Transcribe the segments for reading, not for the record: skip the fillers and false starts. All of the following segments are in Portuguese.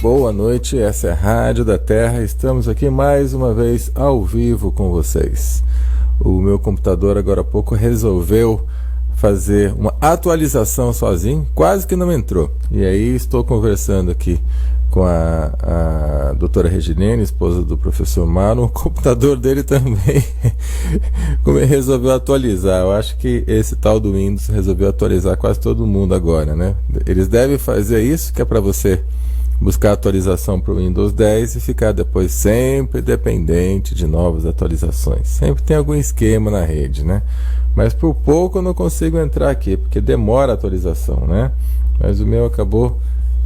boa noite, essa é a Rádio da Terra, estamos aqui mais uma vez ao vivo com vocês. O meu computador agora há pouco resolveu fazer uma atualização sozinho, quase que não entrou. E aí estou conversando aqui com a doutora Regilene, esposa do professor Marlon. O computador dele também resolveu atualizar. Eu acho que esse tal do Windows resolveu atualizar quase todo mundo agora, né? Eles devem fazer isso, que é para você buscar atualização para o Windows 10 e ficar depois sempre dependente de novas atualizações. Sempre tem algum esquema na rede, né? Mas por pouco eu não consigo entrar aqui, porque demora a atualização, né? Mas o meu acabou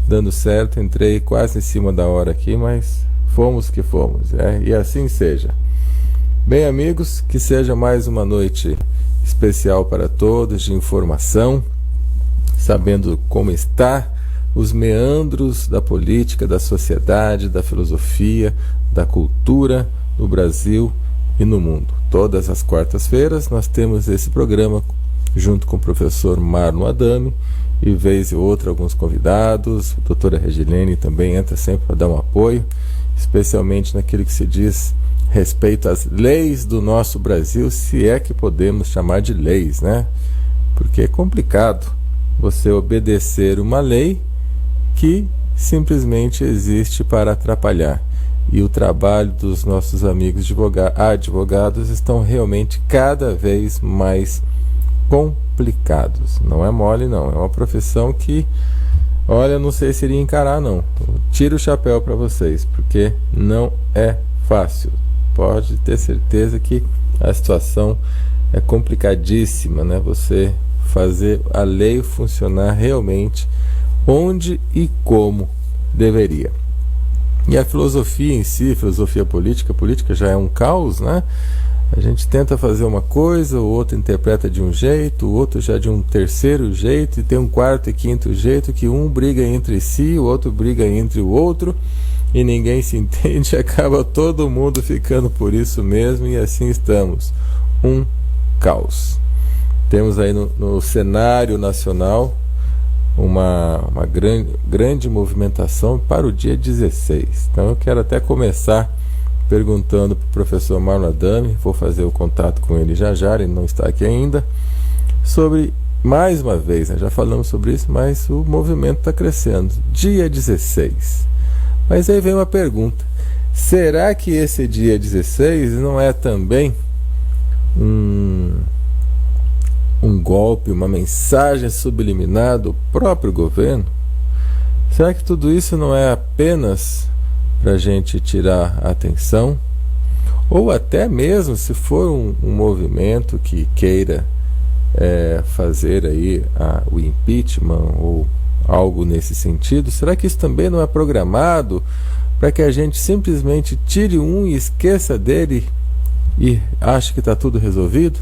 dando certo, entrei quase em cima da hora aqui, mas fomos que fomos, e assim seja. Bem, amigos, que seja mais uma noite especial para todos, de informação, sabendo como está os meandros da política, da sociedade, da filosofia, da cultura no Brasil e no mundo. Todas as quartas-feiras nós temos esse programa junto com o professor Marlon Adami, e vez e outra alguns convidados. A doutora Regilene também entra sempre para dar um apoio, especialmente naquilo que se diz respeito às leis do nosso Brasil, se é que podemos chamar de leis, né? Porque é complicado você obedecer uma lei que simplesmente existe para atrapalhar. E o trabalho dos nossos amigos advogados estão realmente cada vez mais complicados. Não é mole, não. É uma profissão que, olha, não sei se iria encarar, não. Tiro o chapéu para vocês, porque não é fácil. Pode ter certeza que a situação é complicadíssima, né? Você fazer a lei funcionar realmente onde e como deveria. E a filosofia em si, filosofia política já é um caos, né? A gente tenta fazer uma coisa, o outro interpreta de um jeito, o outro já de um terceiro jeito, e tem um quarto e quinto jeito, que um briga entre si, o outro briga entre o outro, e ninguém se entende, acaba todo mundo ficando por isso mesmo, e assim estamos. Um caos. Temos aí no cenário nacional uma grande movimentação para o dia 16. Então eu quero até começar perguntando para o professor Marlon Adami, vou fazer o contato com ele já, ele não está aqui ainda, sobre, mais uma vez, né, já falamos sobre isso, mas o movimento está crescendo, dia 16. Mas aí vem uma pergunta: será que esse dia 16 não é também um golpe, uma mensagem subliminar do próprio governo? Será que tudo isso não é apenas para a gente tirar a atenção? Ou até mesmo se for um movimento que queira fazer aí o impeachment ou algo nesse sentido, será que isso também não é programado para que a gente simplesmente tire um e esqueça dele e ache que está tudo resolvido?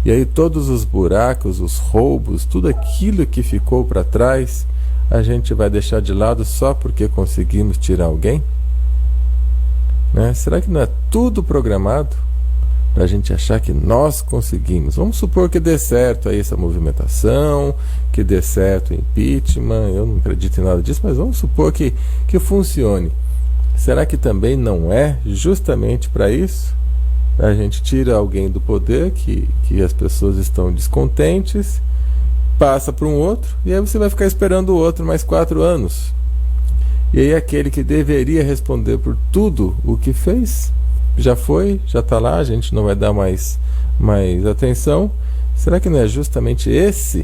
E aí todos os buracos, os roubos, tudo aquilo que ficou para trás, a gente vai deixar de lado só porque conseguimos tirar alguém? Né? Será que não é tudo programado para a gente achar que nós conseguimos? Vamos supor que dê certo aí essa movimentação, que dê certo o impeachment, eu não acredito em nada disso, mas vamos supor que funcione. Será que também não é justamente para isso? A gente tira alguém do poder, que as pessoas estão descontentes, passa para um outro, e aí você vai ficar esperando o outro mais 4 anos. E aí aquele que deveria responder por tudo o que fez, já foi, já está lá, a gente não vai dar mais atenção. Será que não é justamente esse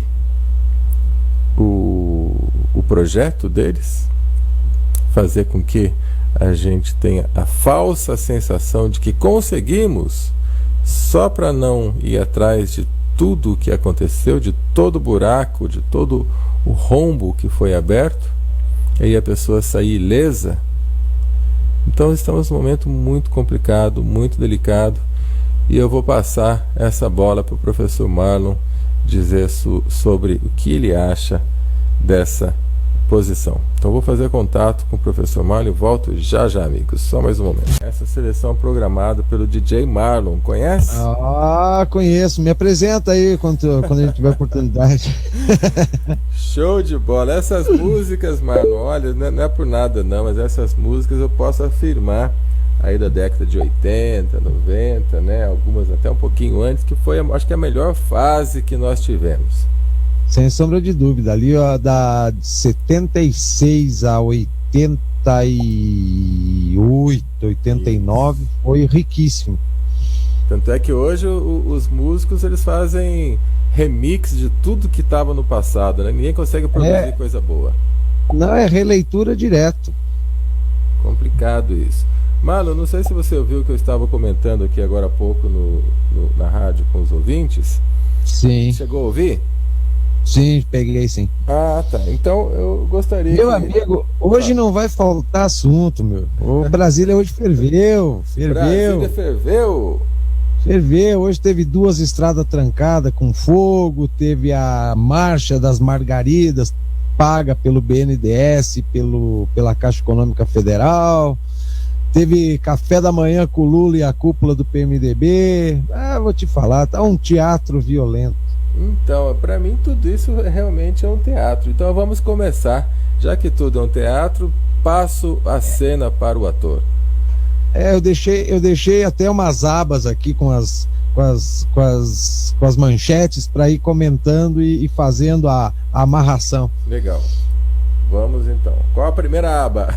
o projeto deles? Fazer com que a gente tenha a falsa sensação de que conseguimos, só para não ir atrás de tudo o que aconteceu, de todo o buraco, de todo o rombo que foi aberto, e aí a pessoa sair ilesa. Então estamos num momento muito complicado, muito delicado, e eu vou passar essa bola para o professor Marlon dizer sobre o que ele acha dessa disposição. Então vou fazer contato com o professor Marlon e volto já já, amigos. Só mais um momento. Essa seleção programada pelo DJ Marlon, conhece? Ah, conheço. Me apresenta aí quando a gente tiver oportunidade. Show de bola. Essas músicas, Marlon, olha, não é por nada não, mas essas músicas eu posso afirmar aí da década de 80, 90, né? Algumas até um pouquinho antes, que foi, acho que a melhor fase que nós tivemos. Sem sombra de dúvida. Ali, ó, da 76 a 88, 89, foi riquíssimo. Tanto é que hoje os músicos, eles fazem remix de tudo que estava no passado, né? Ninguém consegue produzir coisa boa. Não, é releitura direto. Complicado isso. Marlon, não sei se você ouviu o que eu estava comentando aqui agora há pouco na rádio com os ouvintes. Sim. Chegou a ouvir? Sim, peguei sim. Ah, tá. Então eu gostaria... Meu amigo, hoje não vai faltar assunto, meu. O Brasília hoje ferveu. Brasília ferveu. Ferveu. Hoje teve 2 estradas trancadas com fogo, teve a Marcha das Margaridas, paga pelo BNDES, pela Caixa Econômica Federal. Teve café da manhã com o Lula e a cúpula do PMDB. Vou te falar, tá um teatro violento. Então, para mim tudo isso realmente é um teatro. Então vamos começar. Já que tudo é um teatro, passo a cena para o ator. Eu deixei até umas abas aqui com as manchetes para ir comentando e fazendo a amarração. Legal. Vamos então. Qual a primeira aba?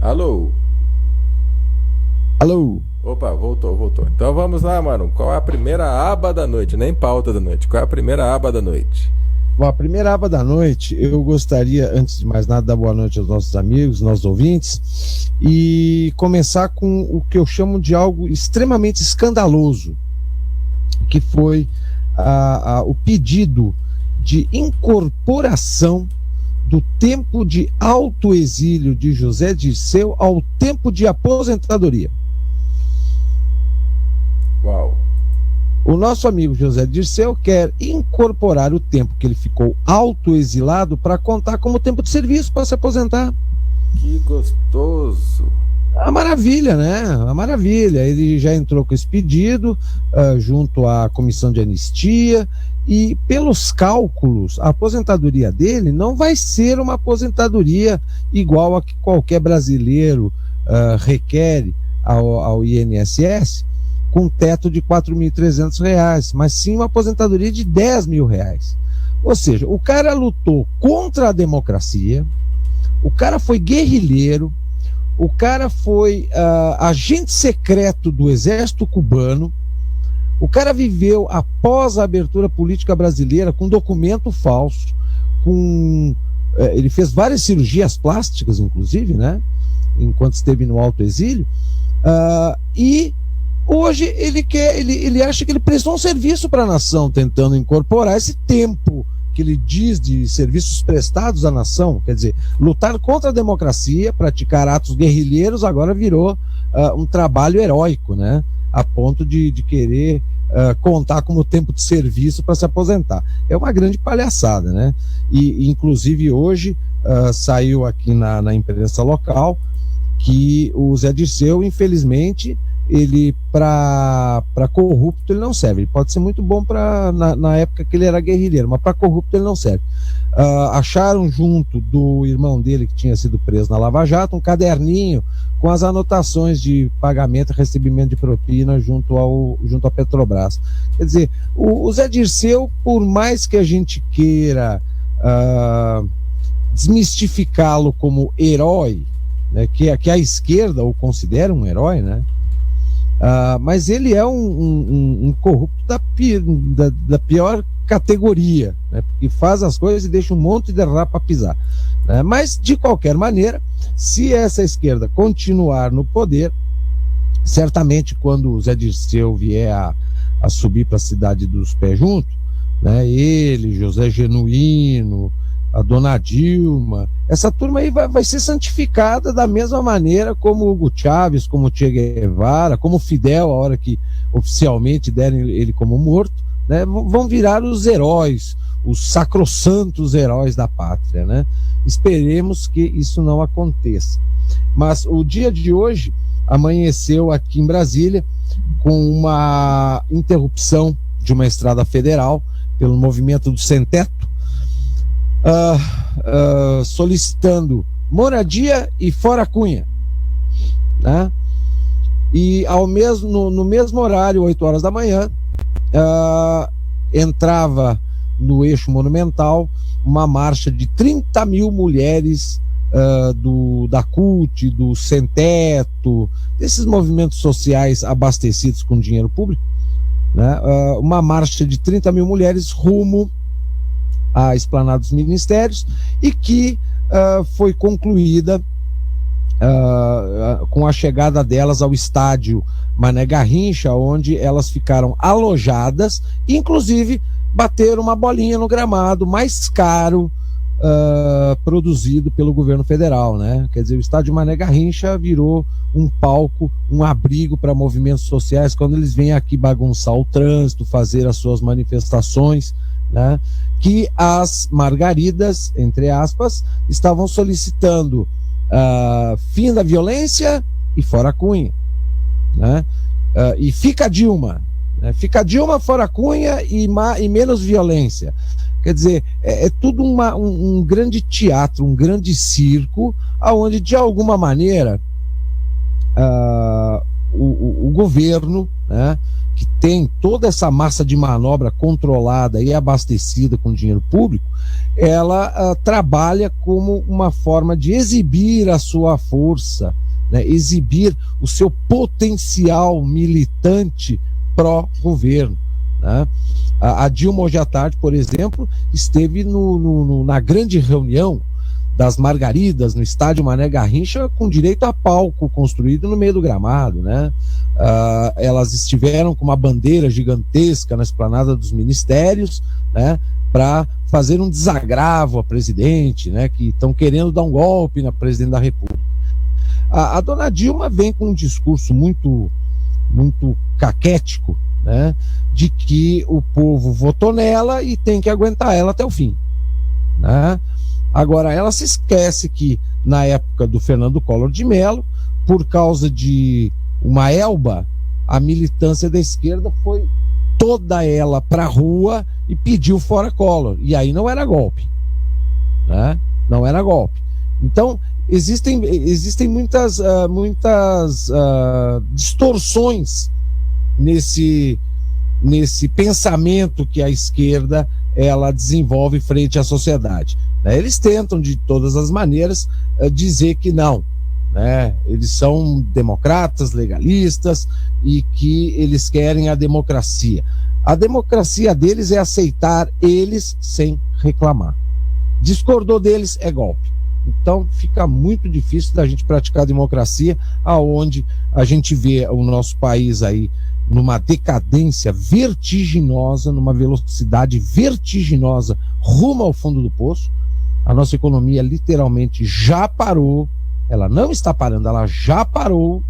Alô? Alô? Opa, voltou. Então vamos lá, mano. Qual é a primeira aba da noite? Nem pauta da noite. Qual é a primeira aba da noite? Bom, a primeira aba da noite, eu gostaria, antes de mais nada, dar boa noite aos nossos amigos, nossos ouvintes, e começar com o que eu chamo de algo extremamente escandaloso, que foi o pedido de incorporação do tempo de autoexílio de José Dirceu ao tempo de aposentadoria. Uau! O nosso amigo José Dirceu quer incorporar o tempo que ele ficou autoexilado para contar como tempo de serviço para se aposentar. Que gostoso! A maravilha, né? A maravilha. Ele já entrou com esse pedido junto à comissão de anistia e, pelos cálculos, a aposentadoria dele não vai ser uma aposentadoria igual a que qualquer brasileiro requer ao INSS, com teto de R$ 4.300, mas sim uma aposentadoria de R$ 10.000. Ou seja, o cara lutou contra a democracia, o cara foi guerrilheiro, o cara foi agente secreto do exército cubano, o cara viveu após a abertura política brasileira com documento falso, ele fez várias cirurgias plásticas, inclusive, né, enquanto esteve no autoexílio, e hoje ele acha que ele prestou um serviço para a nação, tentando incorporar esse tempo que ele diz de serviços prestados à nação, quer dizer, lutar contra a democracia, praticar atos guerrilheiros, agora virou um trabalho heróico, né? A ponto de querer contar como tempo de serviço para se aposentar. É uma grande palhaçada, né? E inclusive hoje saiu aqui na imprensa local que o Zé Dirceu, infelizmente, ele para corrupto ele não serve. Ele pode ser muito bom na época que ele era guerrilheiro, mas para corrupto ele não serve. Acharam junto do irmão dele, que tinha sido preso na Lava Jato, um caderninho com as anotações de pagamento e recebimento de propina junto à Petrobras. Quer dizer, o Zé Dirceu, por mais que a gente queira desmistificá-lo como herói, né, que a esquerda o considera um herói, né? Mas ele é um corrupto da pior categoria, né? Porque faz as coisas e deixa um monte de errar para pisar, né? Mas, de qualquer maneira, se essa esquerda continuar no poder, certamente quando o Zé Dirceu vier a subir para a cidade dos pés juntos, né? Ele, José Genuíno, a dona Dilma, essa turma aí vai ser santificada da mesma maneira como Hugo Chávez, como Che Guevara, como Fidel, a hora que oficialmente derem ele como morto, né? Vão virar os heróis, os sacrossantos heróis da pátria, né? Esperemos que isso não aconteça. Mas o dia de hoje amanheceu aqui em Brasília com uma interrupção de uma estrada federal pelo movimento do Sem Teto, solicitando moradia e fora Cunha, né? E no mesmo horário, 8 horas da manhã, entrava no eixo monumental uma marcha de 30 mil mulheres da CUT, do Sem Teto, desses movimentos sociais abastecidos com dinheiro público, né? Uma marcha de 30 mil mulheres rumo à Esplanada dos Ministérios, e que foi concluída com a chegada delas ao estádio Mané Garrincha, onde elas ficaram alojadas, inclusive bateram uma bolinha no gramado mais caro produzido pelo governo federal, né? Quer dizer, o estádio Mané Garrincha virou um palco, um abrigo para movimentos sociais quando eles vêm aqui bagunçar o trânsito, fazer as suas manifestações, né? Que as margaridas, entre aspas, estavam solicitando fim da violência e fora Cunha, né? E fica Dilma, né? Fica Dilma, fora Cunha e menos violência. Quer dizer, é tudo um grande teatro, um grande circo, onde de alguma maneira o governo, né, que tem toda essa massa de manobra controlada e abastecida com dinheiro público, ela trabalha como uma forma de exibir a sua força, né, exibir o seu potencial militante pró-governo, né? A Dilma hoje à tarde, por exemplo, esteve na grande reunião das margaridas no estádio Mané Garrincha, com direito a palco construído no meio do gramado, né? Elas estiveram com uma bandeira gigantesca na Esplanada dos Ministérios, né, para fazer um desagravo ao presidente, né, que estão querendo dar um golpe na presidente da República. A dona Dilma vem com um discurso muito caquético, né, de que o povo votou nela e tem que aguentar ela até o fim, né? Agora, ela se esquece que na época do Fernando Collor de Mello, por causa de uma elba, a militância da esquerda foi toda ela para a rua e pediu fora Collor, e aí não era golpe, né? Não era golpe. Então existem muitas distorções nesse pensamento que a esquerda ela desenvolve frente à sociedade, né? Eles tentam de todas as maneiras dizer que não, né? Eles são democratas, legalistas, e que eles querem a democracia. A democracia deles é aceitar eles sem reclamar. Discordou deles é golpe. Então fica muito difícil da gente praticar a democracia, aonde a gente vê o nosso país aí numa decadência vertiginosa, numa velocidade vertiginosa rumo ao fundo do poço. A nossa economia literalmente já parou, ela não está parando, ela já parou,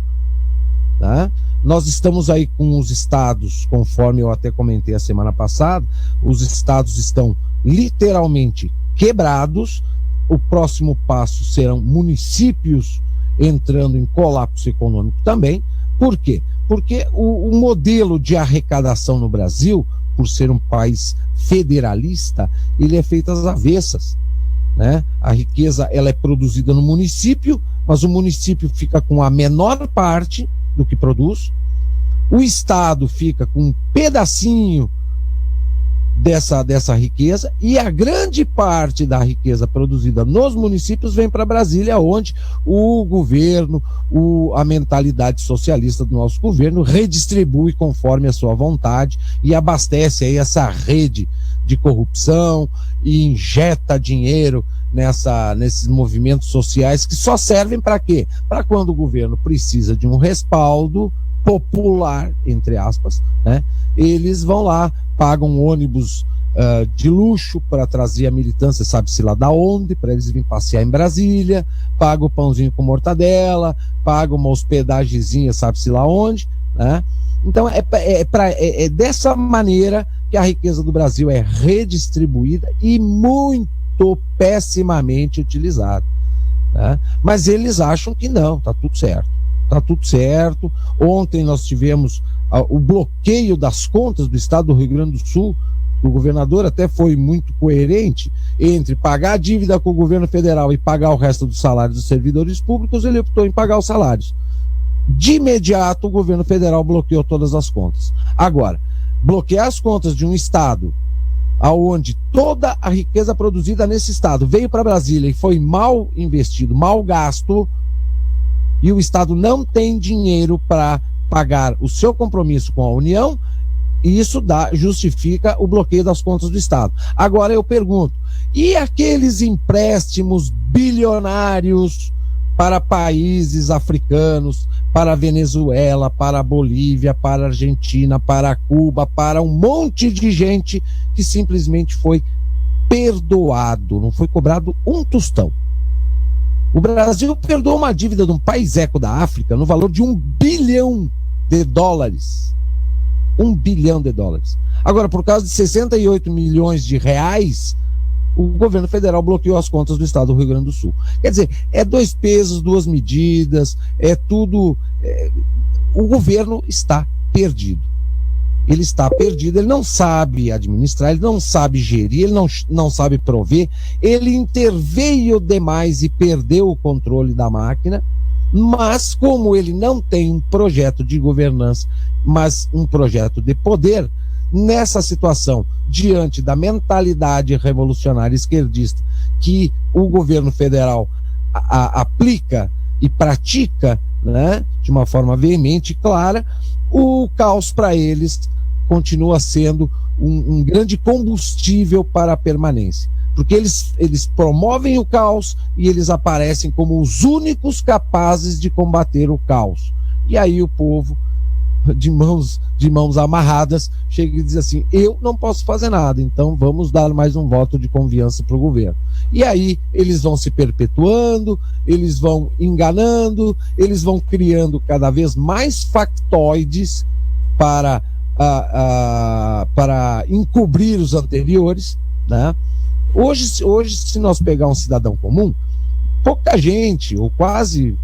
né? Nós estamos aí com os estados, conforme eu até comentei a semana passada, os estados estão literalmente quebrados. O próximo passo serão municípios entrando em colapso econômico também. Por quê? Porque o modelo de arrecadação no Brasil, por ser um país federalista, ele é feito às avessas, né? A riqueza ela é produzida no município, mas o município fica com a menor parte do que produz, o estado fica com um pedacinho dessa riqueza, e a grande parte da riqueza produzida nos municípios vem para Brasília, onde o governo, a mentalidade socialista do nosso governo redistribui conforme a sua vontade e abastece aí essa rede de corrupção e injeta dinheiro nesses movimentos sociais que só servem para quê? Para quando o governo precisa de um respaldo popular, entre aspas, né? Eles vão lá, pagam ônibus de luxo para trazer a militância, sabe-se lá da onde, para eles virem passear em Brasília, paga o pãozinho com mortadela, paga uma hospedagemzinha, sabe-se lá onde, né? Então é dessa maneira que a riqueza do Brasil é redistribuída e muito pessimamente utilizada, né? Mas eles acham que não, tá tudo certo. Tá tudo certo. Ontem nós tivemos o bloqueio das contas do estado do Rio Grande do Sul. O governador até foi muito coerente entre pagar a dívida com o governo federal e pagar o resto dos salários dos servidores públicos. Ele optou em pagar os salários. De imediato, o governo federal bloqueou todas as contas. Agora, bloquear as contas de um estado aonde toda a riqueza produzida nesse estado veio para Brasília e foi mal investido, mal gasto, e o estado não tem dinheiro para pagar o seu compromisso com a União, e isso justifica o bloqueio das contas do estado. Agora eu pergunto, e aqueles empréstimos bilionários para países africanos, para a Venezuela, para a Bolívia, para a Argentina, para Cuba, para um monte de gente que simplesmente foi perdoado, não foi cobrado um tostão? O Brasil perdoou uma dívida de um país eco da África no valor de $1 bilhão. $1 bilhão. Agora, por causa de 68 milhões de reais, o governo federal bloqueou as contas do estado do Rio Grande do Sul. Quer dizer, é dois pesos, duas medidas, é tudo. O governo está perdido. Ele está perdido, ele não sabe administrar, ele não sabe gerir, ele não sabe prover, ele interveio demais e perdeu o controle da máquina, mas como ele não tem um projeto de governança, mas um projeto de poder, nessa situação, diante da mentalidade revolucionária esquerdista que o governo federal aplica e pratica, né, de uma forma veemente e clara, o caos para eles continua sendo um grande combustível para a permanência. Porque eles promovem o caos e eles aparecem como os únicos capazes de combater o caos. E aí o povo, de mãos amarradas, chega e diz assim: eu não posso fazer nada, então vamos dar mais um voto de confiança para o governo. E aí eles vão se perpetuando, eles vão enganando, eles vão criando cada vez mais factoides para encobrir os anteriores, né? Hoje, se nós pegar um cidadão comum, pouca gente, ou quase,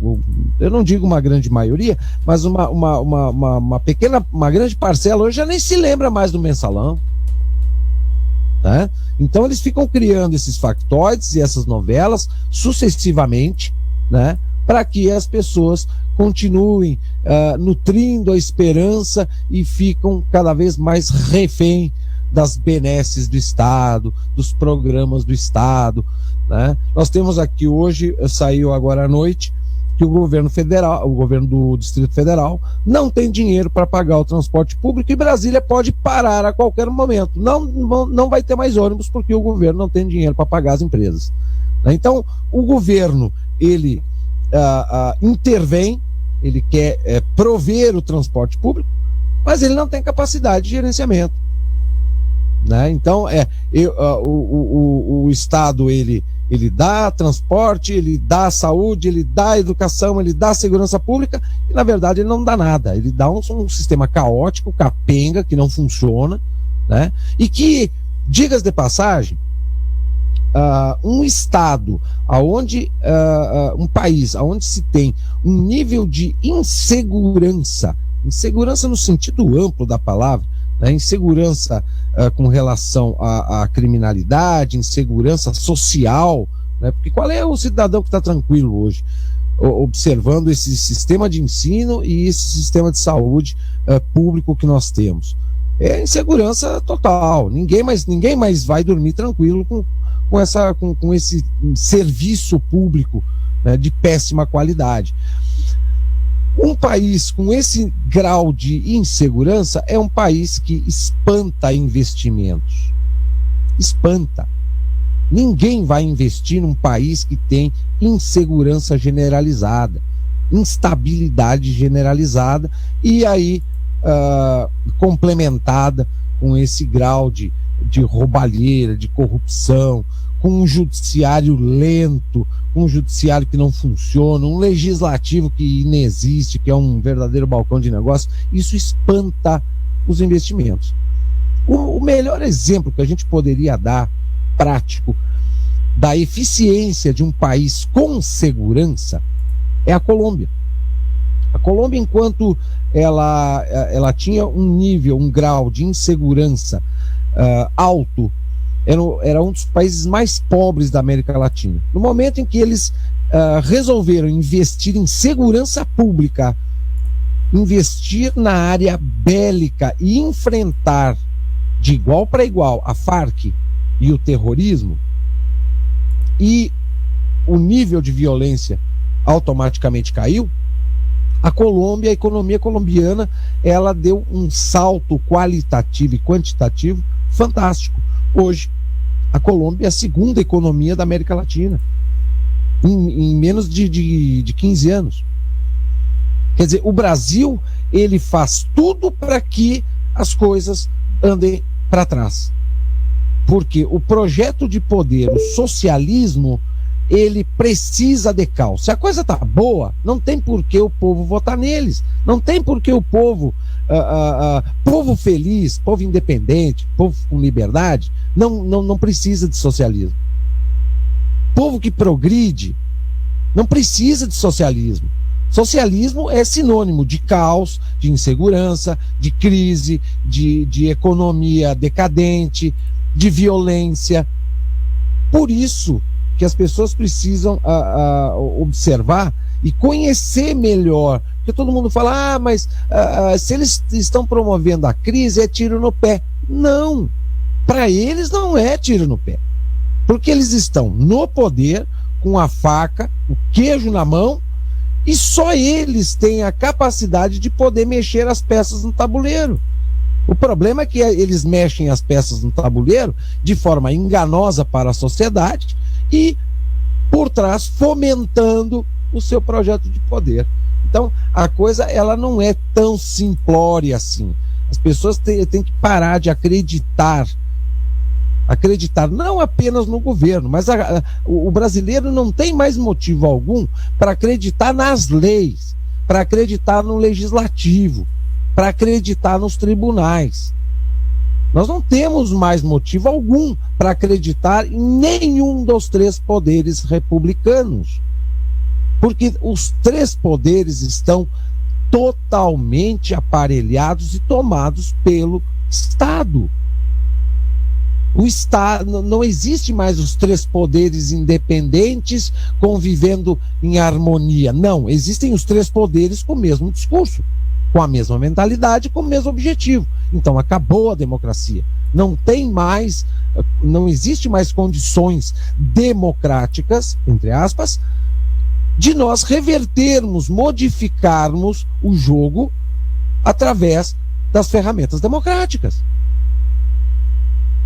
eu não digo uma grande maioria, mas uma grande parcela hoje já nem se lembra mais do mensalão, né? Então eles ficam criando esses factoides e essas novelas sucessivamente, né, para que as pessoas continuem nutrindo a esperança e ficam cada vez mais refém das benesses do Estado, dos programas do Estado, né? Nós temos aqui hoje, saiu agora à noite, que o governo federal, o governo do Distrito Federal, não tem dinheiro para pagar o transporte público e Brasília pode parar a qualquer momento. Não vai ter mais ônibus porque o governo não tem dinheiro para pagar as empresas. Então, o governo, ele intervém, ele quer prover o transporte público, mas ele não tem capacidade de gerenciamento, né? Então, o Estado, ele dá transporte, ele dá saúde, ele dá educação, ele dá segurança pública, e na verdade ele não dá nada. Ele dá um sistema caótico, capenga, que não funciona, né? E que, digas de passagem, um Estado, um país onde se tem um nível de insegurança no sentido amplo da palavra, né? Insegurança com relação à criminalidade, insegurança social, né? Porque qual é o cidadão que está tranquilo hoje, observando esse sistema de ensino e esse sistema de saúde público que nós temos? É insegurança total. Ninguém mais vai dormir tranquilo com esse serviço público, né, de péssima qualidade. Um país com esse grau de insegurança é um país que espanta investimentos. Espanta. Ninguém vai investir num país que tem insegurança generalizada, instabilidade generalizada, e aí complementada com esse grau de de roubalheira, de corrupção, com um judiciário lento, com um judiciário que não funciona, um legislativo que inexiste, que é um verdadeiro balcão de negócio, isso espanta os investimentos. O melhor exemplo que a gente poderia dar, prático, da eficiência de um país com segurança, é a Colômbia. A Colômbia, enquanto ela tinha um nível, um grau de insegurança alto, era um dos países mais pobres da América Latina. No momento em que eles resolveram investir em segurança pública, investir na área bélica e enfrentar de igual para igual a Farc e o terrorismo, e o nível de violência automaticamente caiu, a economia colombiana, ela deu um salto qualitativo e quantitativo fantástico. Hoje, a Colômbia é a segunda economia da América Latina, em menos de 15 anos. Quer dizer, o Brasil, ele faz tudo para que as coisas andem para trás. Porque o projeto de poder, o socialismo, ele precisa de caos. Se a coisa está boa, não tem por que o povo votar neles. Não tem por que o povo, povo feliz, povo independente, povo com liberdade, não precisa de socialismo. Povo que progride não precisa de socialismo. Socialismo é sinônimo de caos, de insegurança, de crise, de economia decadente, de violência. Por isso que as pessoas precisam observar e conhecer melhor. Porque todo mundo fala, mas se eles estão promovendo a crise, é tiro no pé. Não, para eles não é tiro no pé. Porque eles estão no poder, com a faca, o queijo na mão, e só eles têm a capacidade de poder mexer as peças no tabuleiro. O problema é que eles mexem as peças no tabuleiro de forma enganosa para a sociedade e, por trás, fomentando o seu projeto de poder. Então, a coisa ela não é tão simplória assim. As pessoas têm que parar de acreditar não apenas no governo, mas o brasileiro não tem mais motivo algum para acreditar nas leis, para acreditar no legislativo, para acreditar nos tribunais. Nós não temos mais motivo algum para acreditar em nenhum dos três poderes republicanos, porque os três poderes estão totalmente aparelhados e tomados pelo Estado. O Estado, não existe mais os três poderes independentes convivendo em harmonia. Não, existem os três poderes com o mesmo discurso, com a mesma mentalidade, com o mesmo objetivo. Então acabou a democracia. Não existe mais condições democráticas, entre aspas, de nós revertermos, modificarmos o jogo através das ferramentas democráticas.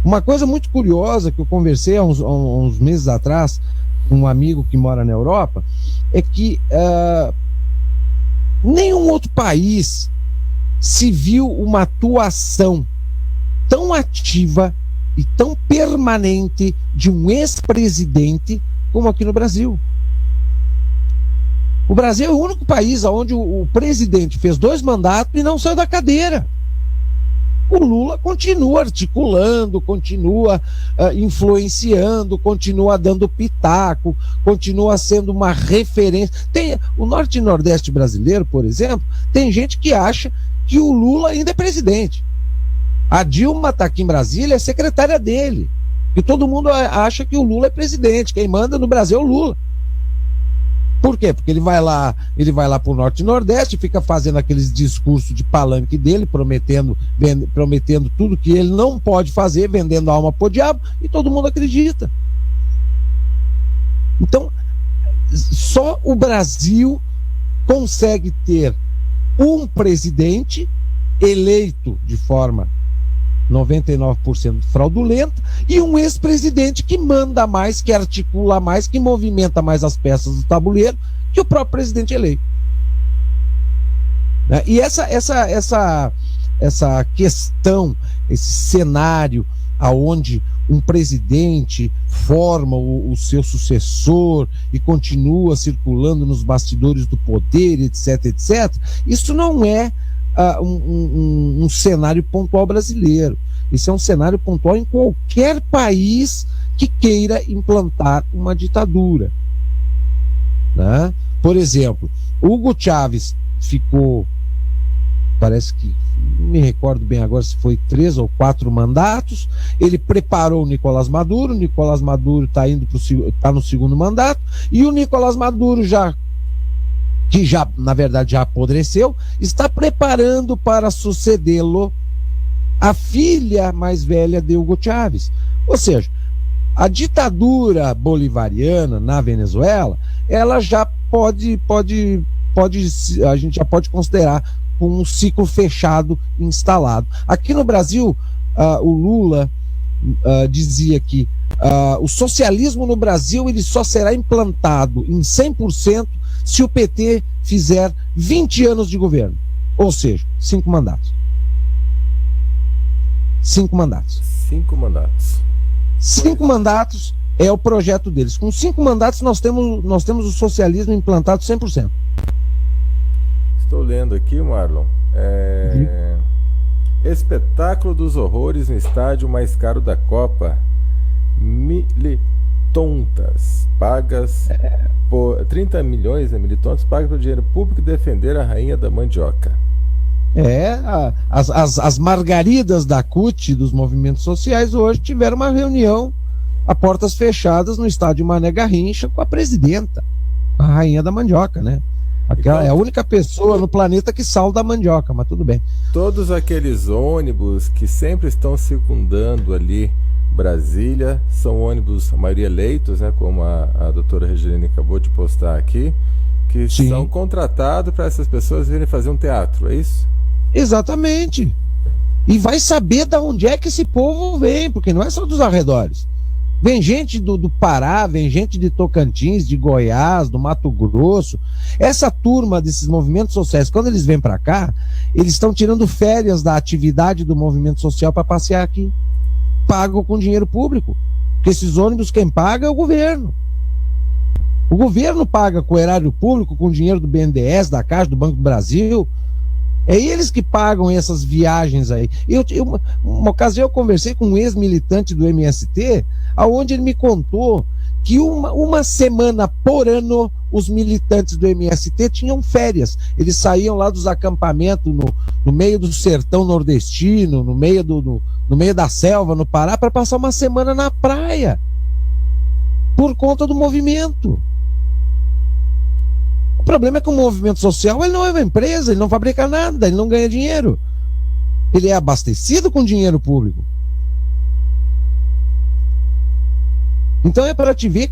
Uma coisa muito curiosa que eu conversei há uns meses atrás com um amigo que mora na Europa é que nenhum outro país se viu uma atuação tão ativa e tão permanente de um ex-presidente como aqui no Brasil. O Brasil é o único país onde o presidente fez 2 mandatos e não saiu da cadeira. O Lula continua articulando, continua influenciando, continua dando pitaco, continua sendo uma referência. O Norte e Nordeste brasileiro, por exemplo, tem gente que acha que o Lula ainda é presidente. A Dilma está aqui em Brasília, é secretária dele. E todo mundo acha que o Lula é presidente. Quem manda no Brasil é o Lula. Por quê? Porque ele vai lá para o Norte e Nordeste, fica fazendo aqueles discursos de palanque dele, prometendo tudo que ele não pode fazer, vendendo a alma pro diabo, e todo mundo acredita. Então, só o Brasil consegue ter um presidente eleito de forma 99% fraudulenta e um ex-presidente que manda mais, que articula mais, que movimenta mais as peças do tabuleiro que o próprio presidente eleito. E essa questão, esse cenário aonde um presidente forma o seu sucessor e continua circulando nos bastidores do poder, etc, etc, isso não é um cenário pontual brasileiro. Isso é um cenário pontual em qualquer país que queira implantar uma ditadura, né? Por exemplo, Hugo Chávez ficou, parece que, não me recordo bem agora se foi 3 ou 4 mandatos. Ele preparou o Nicolás Maduro está no segundo mandato, e o Nicolás Maduro que na verdade já apodreceu, está preparando para sucedê-lo a filha mais velha de Hugo Chávez. Ou seja, a ditadura bolivariana na Venezuela, ela já a gente já pode considerar um ciclo fechado instalado. Aqui no Brasil, o Lula dizia que o socialismo no Brasil ele só será implantado em 100% se o PT fizer 20 anos de governo. Ou seja, 5 mandatos. 5 mandatos. 5 mandatos. 5 mandatos é o projeto deles. Com 5 mandatos nós temos o socialismo implantado 100%. Estou lendo aqui, Marlon. Espetáculo dos horrores no estádio mais caro da Copa. Militontas pagas por 30 milhões, militontas pagas por dinheiro público defender a rainha da mandioca. As margaridas da CUT, dos movimentos sociais, hoje tiveram uma reunião a portas fechadas no estádio Mané Garrincha com a presidenta, a rainha da mandioca, né? Aquela é a única pessoa no planeta que salva a mandioca, mas tudo bem. Todos aqueles ônibus que sempre estão circundando ali Brasília são ônibus, a maioria eleitos, né, como a doutora Regiane acabou de postar aqui, que Sim. são contratados para essas pessoas virem fazer um teatro, é isso? Exatamente. E vai saber de onde é que esse povo vem, porque não é só dos arredores. Vem gente do Pará, vem gente de Tocantins, de Goiás, do Mato Grosso. Essa turma desses movimentos sociais, quando eles vêm para cá, eles estão tirando férias da atividade do movimento social para passear aqui. Pagam com dinheiro público. Porque esses ônibus quem paga é o governo. O governo paga com o erário público, com o dinheiro do BNDES, da Caixa, do Banco do Brasil. É eles que pagam essas viagens aí. Uma ocasião eu conversei com um ex-militante do MST, aonde ele me contou que uma semana por ano os militantes do MST tinham férias. Eles saíam lá dos acampamentos no meio do sertão nordestino, no meio da selva, no Pará, para passar uma semana na praia. Por conta do movimento. O problema é que o movimento social ele não é uma empresa, ele não fabrica nada, ele não ganha dinheiro. Ele é abastecido com dinheiro público. Então é para te ver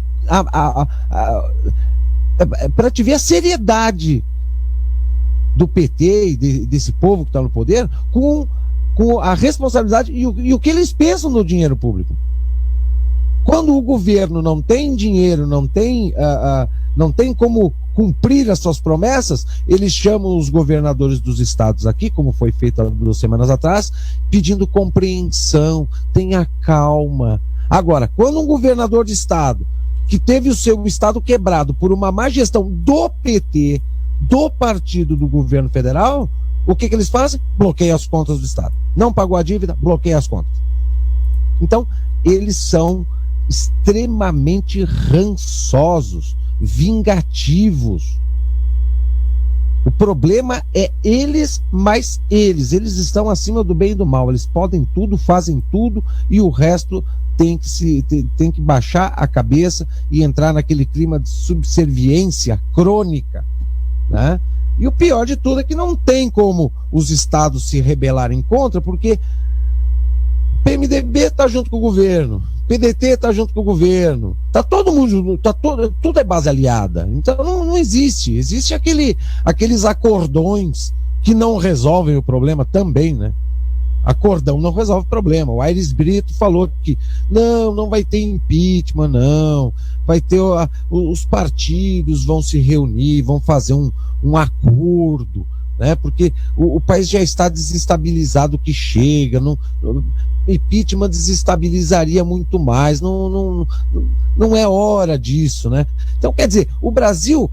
para te ver a seriedade do PT e desse povo que está no poder com a responsabilidade e o que eles pensam no dinheiro público. Quando o governo não tem dinheiro, não tem como cumprir as suas promessas, eles chamam os governadores dos estados aqui, como foi feito há 2 semanas atrás, pedindo compreensão, tenha calma. Agora, quando um governador de estado que teve o seu estado quebrado por uma má gestão do PT, do partido do governo federal, o que eles fazem? Bloqueiam as contas do estado. Não pagou a dívida, bloqueia as contas. Então, eles são extremamente rançosos, vingativos. O problema é eles, mas eles estão acima do bem e do mal. Eles podem tudo, fazem tudo, e o resto tem que baixar a cabeça e entrar naquele clima de subserviência crônica, né? E o pior de tudo é que não tem como os estados se rebelarem contra, porque PMDB está junto com o governo, PDT está junto com o governo, tá todo mundo, tudo é base aliada. Então não existe aqueles acordões que não resolvem o problema também, né? Acordão não resolve o problema. O Aires Brito falou que não vai ter impeachment, não. Vai ter os partidos vão se reunir, vão fazer um acordo né? Porque o país já está desestabilizado, que chega, impeachment desestabilizaria muito mais, não é hora disso, né? Então, quer dizer, o Brasil,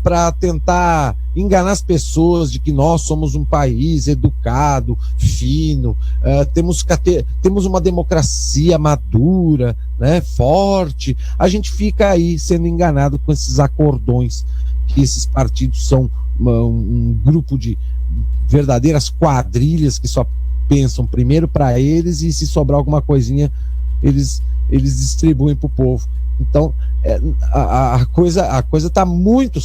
para tentar enganar as pessoas de que nós somos um país educado, fino, temos uma democracia madura, né, forte, a gente fica aí sendo enganado com esses acordões, que esses partidos são um grupo de verdadeiras quadrilhas que só pensam primeiro para eles, e se sobrar alguma coisinha eles distribuem para o povo. Então a coisa está muito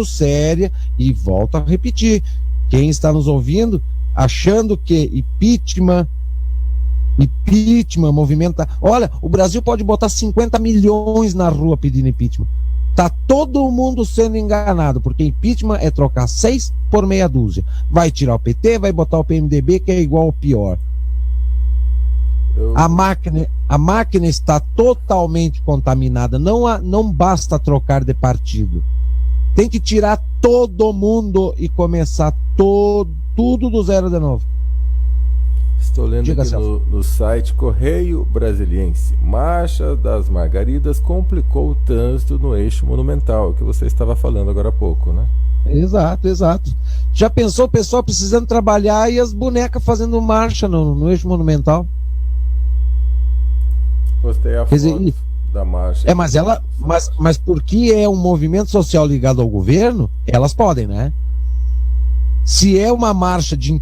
séria, e volto a repetir, quem está nos ouvindo achando que impeachment, movimento, olha, o Brasil pode botar 50 milhões na rua pedindo impeachment. Tá todo mundo sendo enganado, porque impeachment é trocar 6 por meia dúzia. Vai tirar o PT, vai botar o PMDB, que é igual ou pior. A máquina está totalmente contaminada. Não basta trocar de partido. Tem que tirar todo mundo e começar tudo do zero de novo. Estou lendo Diga, aqui no site Correio Brasiliense. Marcha das Margaridas complicou o trânsito no eixo monumental, que você estava falando agora há pouco, né? Exato. Já pensou o pessoal precisando trabalhar e as bonecas fazendo marcha no eixo monumental? Postei a foto da marcha. Mas porque é um movimento social ligado ao governo, elas podem, né? Se é uma marcha de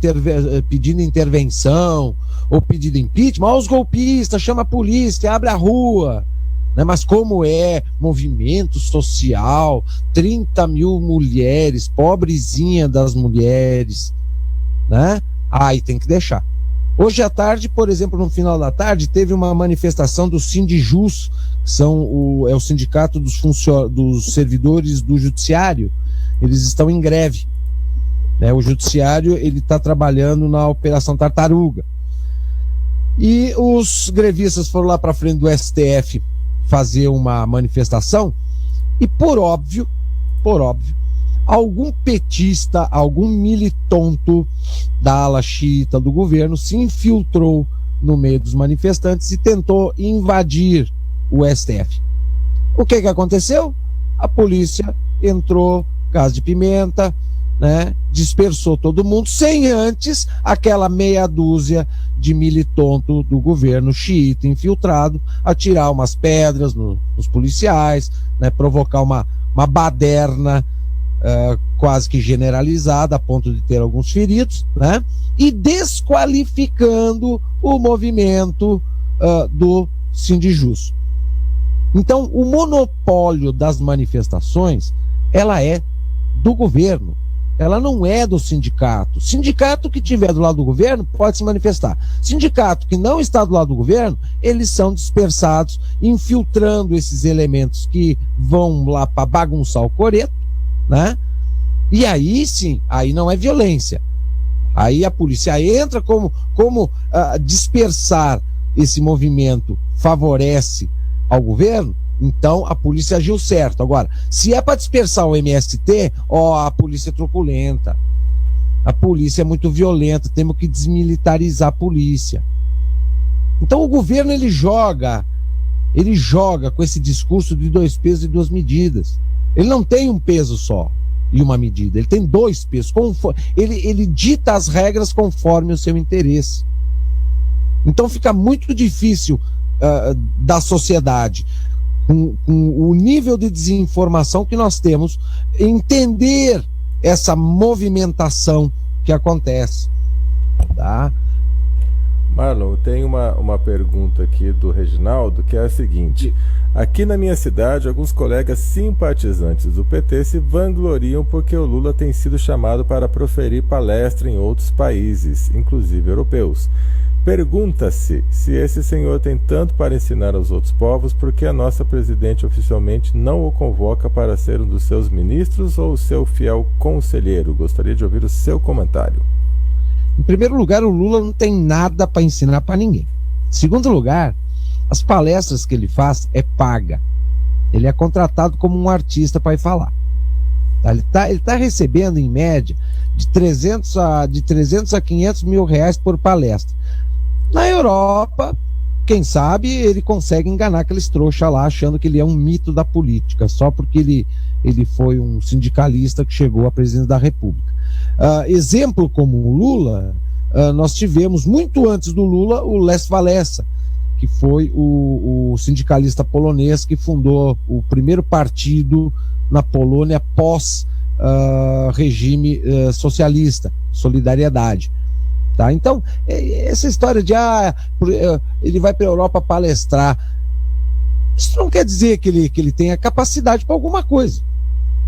pedindo intervenção ou pedindo impeachment, os golpistas, chama a polícia, abre a rua, né? Mas como é movimento social, 30 mil mulheres, pobrezinha das mulheres, né? Aí tem que deixar. Hoje à tarde, por exemplo, no final da tarde, teve uma manifestação do Sindijus, que é o sindicato dos servidores do judiciário. Eles estão em greve. O judiciário está trabalhando na Operação Tartaruga. E os grevistas foram lá para frente do STF fazer uma manifestação, e por óbvio, algum petista, algum militonto da ala xiita do governo se infiltrou no meio dos manifestantes e tentou invadir o STF. O que aconteceu? A polícia entrou, gás de pimenta, né, dispersou todo mundo, sem antes aquela meia dúzia de militonto do governo xiita infiltrado atirar umas pedras nos policiais, né, provocar uma baderna quase que generalizada, a ponto de ter alguns feridos, né, e desqualificando o movimento do Sindijus. Então, o monopólio das manifestações, ela é do governo. Ela não é do sindicato. Sindicato que estiver do lado do governo pode se manifestar. Sindicato que não está do lado do governo, eles são dispersados, infiltrando esses elementos que vão lá para bagunçar o coreto, né? E aí sim, aí não é violência. Aí a polícia entra, como dispersar esse movimento favorece ao governo. Então a polícia agiu certo. Agora, se é para dispersar o MST, a polícia é truculenta, a polícia é muito violenta, temos que desmilitarizar a polícia. Então o governo ele joga com esse discurso de 2 pesos e 2 medidas. Ele não tem um peso só e uma medida, ele tem 2 pesos. Ele dita as regras conforme o seu interesse. Então fica muito difícil da sociedade, com o nível de desinformação que nós temos, entender essa movimentação que acontece, tá? Marlon, tem uma pergunta aqui do Reginaldo, que é a seguinte: aqui na minha cidade, alguns colegas simpatizantes do PT se vangloriam porque o Lula tem sido chamado para proferir palestra em outros países, inclusive europeus. Pergunta-se se esse senhor tem tanto para ensinar aos outros povos, porque a nossa presidente oficialmente não o convoca para ser um dos seus ministros ou seu fiel conselheiro. Gostaria de ouvir o seu comentário. Em primeiro lugar, o Lula não tem nada para ensinar para ninguém. Em segundo lugar, as palestras que ele faz é paga. Ele é contratado como um artista para ir falar. Ele tá recebendo, em média, de 300 a 500 mil reais por palestra. Na Europa, quem sabe ele consegue enganar aqueles trouxa lá, achando que ele é um mito da política, só porque ele foi um sindicalista que chegou à presidência da República. Exemplo como o Lula, nós tivemos, muito antes do Lula, o Lech Walesa, que foi o sindicalista polonês que fundou o primeiro partido na Polônia pós regime socialista, Solidariedade. Tá? Então, essa história de ele vai para a Europa palestrar, isso não quer dizer que ele tenha capacidade para alguma coisa.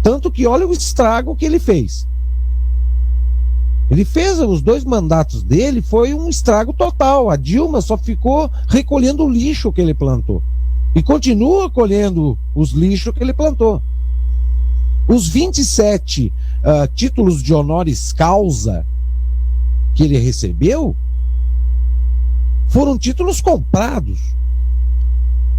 Tanto que olha o estrago que ele fez. Ele fez os 2 mandatos dele, foi um estrago total. A Dilma só ficou recolhendo o lixo que ele plantou. E continua colhendo os lixos que ele plantou. Os 27 títulos de honoris causa que ele recebeu foram títulos comprados.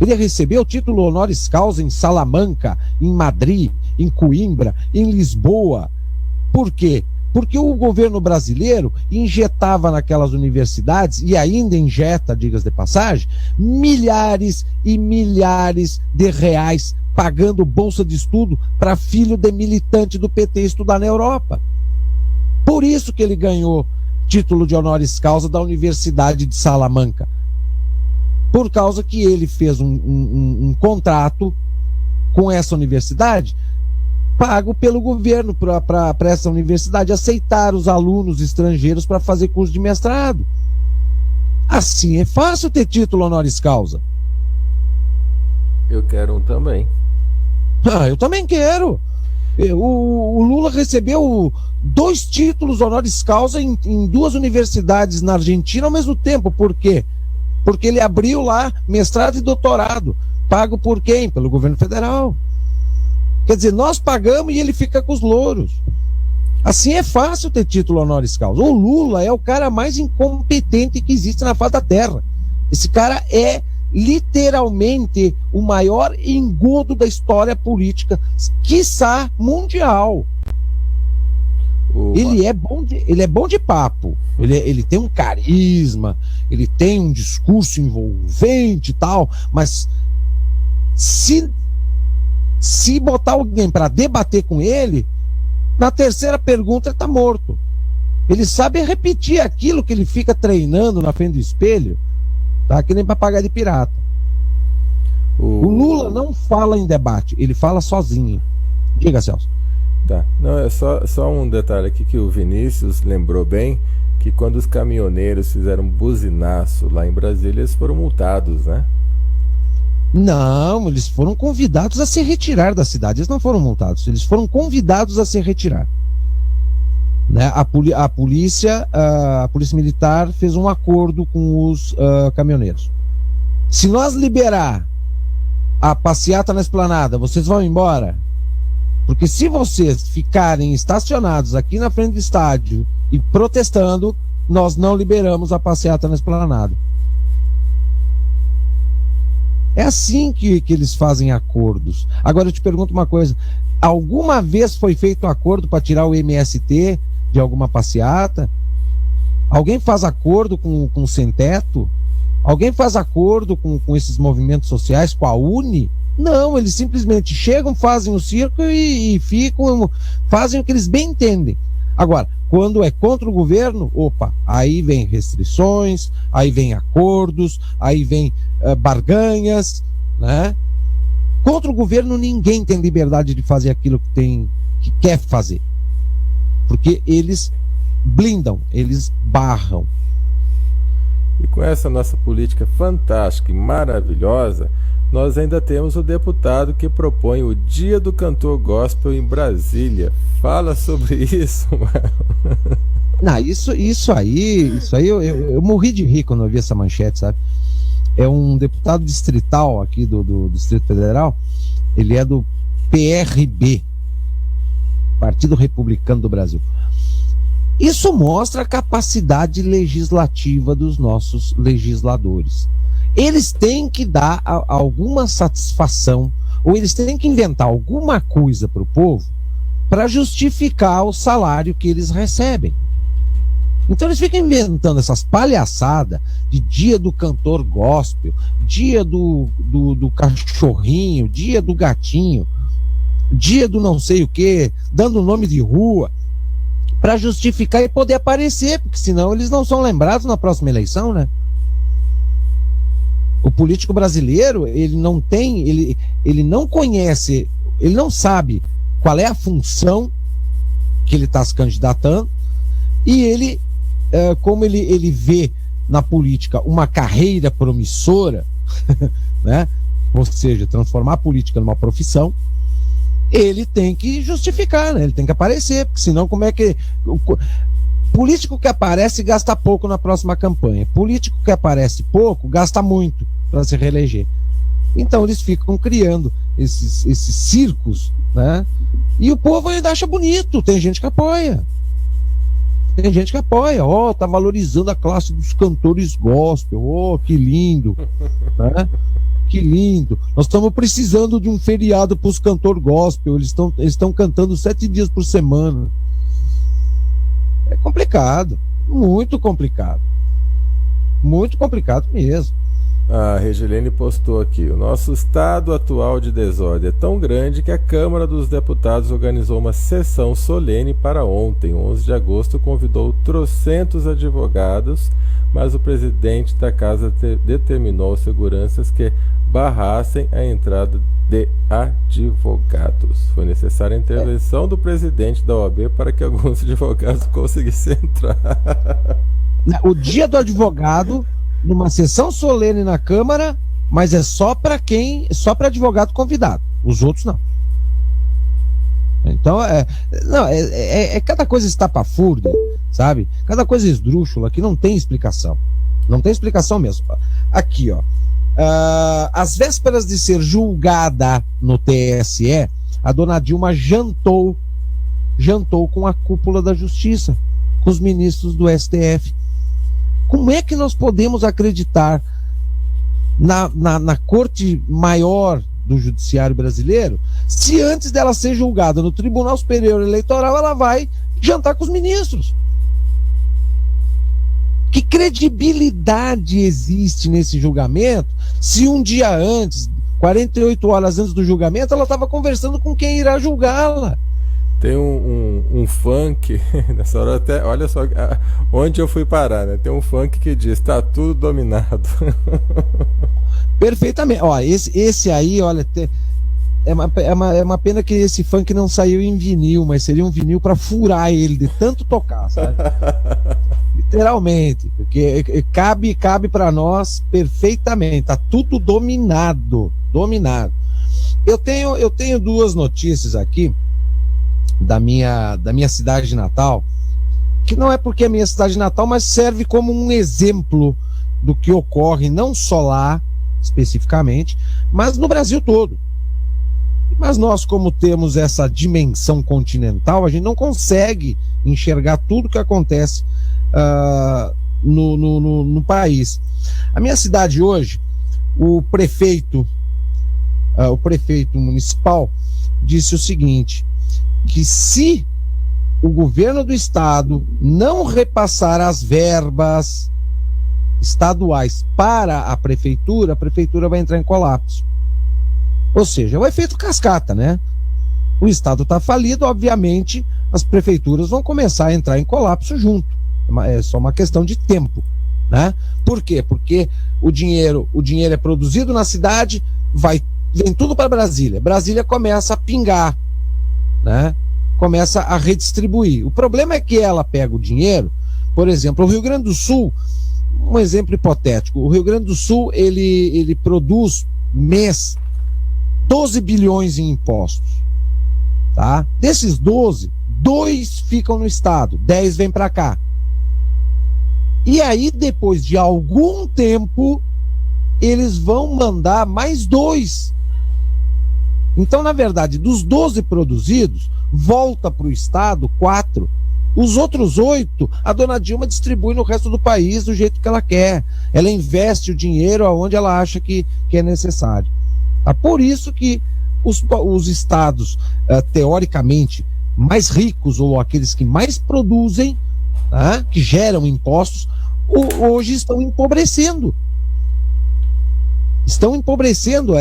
Ele recebeu título honoris causa em Salamanca, em Madrid, em Coimbra, em Lisboa. Por quê? Porque o governo brasileiro injetava naquelas universidades, e ainda injeta, diga-se de passagem, milhares e milhares de reais pagando bolsa de estudo para filho de militante do PT estudar na Europa. Por isso que ele ganhou título de honoris causa da Universidade de Salamanca. Por causa que ele fez um contrato com essa universidade, pago pelo governo para essa universidade aceitar os alunos estrangeiros para fazer curso de mestrado. Assim é fácil ter título honoris causa. Eu quero um também. Eu também quero. O Lula recebeu 2 títulos honoris causa em 2 universidades na Argentina ao mesmo tempo. Por quê? Porque ele abriu lá mestrado e doutorado. Pago por quem? Pelo governo federal. Quer dizer, nós pagamos e ele fica com os louros. Assim é fácil ter título honoris causa. O Lula é o cara mais incompetente que existe na face da terra. Esse cara é literalmente o maior engodo da história política, quiçá mundial. Ele é bom de papo, ele tem um carisma, ele tem um discurso envolvente e tal, mas se botar alguém para debater com ele, na terceira pergunta ele está morto. Ele sabe repetir aquilo que ele fica treinando na frente do espelho, tá? Que nem papagaio de pirata. O Lula não fala em debate, ele fala sozinho. Diga, Celso. Tá. Não, é só um detalhe aqui que o Vinícius lembrou bem, que quando os caminhoneiros fizeram um buzinaço lá em Brasília, eles foram multados, né? Não, eles foram convidados a se retirar da cidade. Eles não foram multados, eles foram convidados a se retirar. Né? A polícia militar fez um acordo com os caminhoneiros. Se nós liberar a passeata na esplanada, vocês vão embora? Porque se vocês ficarem estacionados aqui na frente do estádio e protestando, nós não liberamos a passeata na esplanada. É assim que eles fazem acordos. Agora eu te pergunto uma coisa: alguma vez foi feito um acordo para tirar o MST de alguma passeata? Alguém faz acordo com o Sem Teto? Alguém faz acordo com esses movimentos sociais, com a UNE? Não, eles simplesmente chegam, fazem o circo e ficam, fazem o que eles bem entendem. Agora, quando é contra o governo, aí vem restrições, aí vem acordos, aí vem barganhas, né? Contra o governo ninguém tem liberdade de fazer aquilo que quer fazer, porque eles blindam, eles barram. E com essa nossa política fantástica e maravilhosa, nós ainda temos o deputado que propõe o Dia do Cantor Gospel em Brasília. Fala sobre isso, mano. Não, isso aí eu morri de rir quando eu vi essa manchete, sabe? É um deputado distrital aqui do Distrito Federal. Ele é do PRB, Partido Republicano do Brasil. Isso mostra a capacidade legislativa dos nossos legisladores. Eles têm que dar alguma satisfação, ou eles têm que inventar alguma coisa para o povo, para justificar o salário que eles recebem. Então eles ficam inventando essas palhaçadas de dia do cantor gospel, dia do cachorrinho, dia do gatinho, dia do não sei o que, dando nome de rua, para justificar e poder aparecer, porque senão eles não são lembrados na próxima eleição, né? O político brasileiro, ele não tem, ele não conhece, ele não sabe qual é a função que ele está se candidatando, e ele, como ele vê na política uma carreira promissora, né? Ou seja, transformar a política numa profissão, ele tem que justificar, né? Ele tem que aparecer, porque senão como é que... Político que aparece gasta pouco na próxima campanha. Político que aparece pouco gasta muito para se reeleger. Então eles ficam criando esses circos, né? E o povo ainda acha bonito. Tem gente que apoia. Tem gente que apoia. Ó, tá valorizando a classe dos cantores gospel. Ó, que lindo, né? Que lindo. Nós estamos precisando de um feriado para os cantores gospel. Eles estão cantando 7 dias por semana. É complicado, muito complicado mesmo. A Regilene postou aqui: o nosso estado atual de desordem é tão grande que a Câmara dos Deputados organizou uma sessão solene para ontem, 11 de agosto, convidou trocentos advogados, mas o presidente da casa determinou seguranças que barrassem a entrada de advogados. Foi necessária a intervenção do presidente da OAB para que alguns advogados conseguissem entrar. O dia do advogado, numa sessão solene na Câmara, mas é só para advogado convidado. Os outros não. Então, cada coisa estapafúrdia, sabe? Cada coisa esdrúxula que não tem explicação. Não tem explicação mesmo. Aqui, ó. Às vésperas de ser julgada no TSE, a dona Dilma jantou com a cúpula da Justiça, com os ministros do STF. Como é que nós podemos acreditar na Corte Maior do Judiciário Brasileiro se antes dela ser julgada no Tribunal Superior Eleitoral ela vai jantar com os ministros? Que credibilidade existe nesse julgamento se um dia antes, 48 horas antes do julgamento, ela estava conversando com quem irá julgá-la? Tem um funk, nessa hora até, olha só onde eu fui parar, né? Tem um funk que diz, tá tudo dominado. Perfeitamente. Ó, esse aí, olha, é uma pena que esse funk não saiu em vinil, mas seria um vinil para furar ele de tanto tocar, sabe? Literalmente, porque cabe para nós perfeitamente. Tá tudo dominado. Eu tenho duas notícias aqui da minha cidade natal, que não é porque é minha cidade natal, mas serve como um exemplo do que ocorre não só lá especificamente, mas no Brasil todo. Mas nós, como temos essa dimensão continental, a gente não consegue enxergar tudo que acontece no país. A minha cidade hoje, o prefeito municipal disse o seguinte, que se o governo do estado não repassar as verbas estaduais para a prefeitura vai entrar em colapso. Ou seja, é o efeito cascata, né? O estado está falido, obviamente as prefeituras vão começar a entrar em colapso junto. É só uma questão de tempo, né? Por quê? Porque o dinheiro é produzido na cidade, vem tudo para Brasília. Brasília começa a pingar, né? Começa a redistribuir. O problema é que ela pega o dinheiro, por exemplo, o Rio Grande do Sul, um exemplo hipotético, o Rio Grande do Sul ele produz mês 12 bilhões em impostos, tá? Desses 12, 2 ficam no estado, 10 vêm para cá. E aí, depois de algum tempo, eles vão mandar mais 2. Então, na verdade, dos 12 produzidos, volta para o estado 4. Os outros 8, a dona Dilma distribui no resto do país do jeito que ela quer. Ela investe o dinheiro aonde ela acha que é necessário. Tá? Por isso que os estados, teoricamente, mais ricos ou aqueles que mais produzem, tá? Que geram impostos, hoje estão empobrecendo. Estão empobrecendo.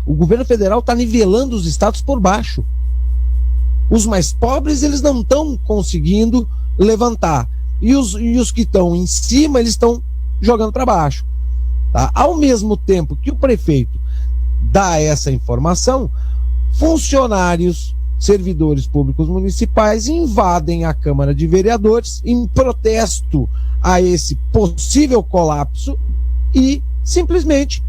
O governo federal está nivelando os estados por baixo. Os mais pobres, eles não estão conseguindo levantar. E os que estão em cima, eles estão jogando para baixo. Tá? Ao mesmo tempo que o prefeito dá essa informação, funcionários, servidores públicos municipais invadem a Câmara de Vereadores em protesto a esse possível colapso e simplesmente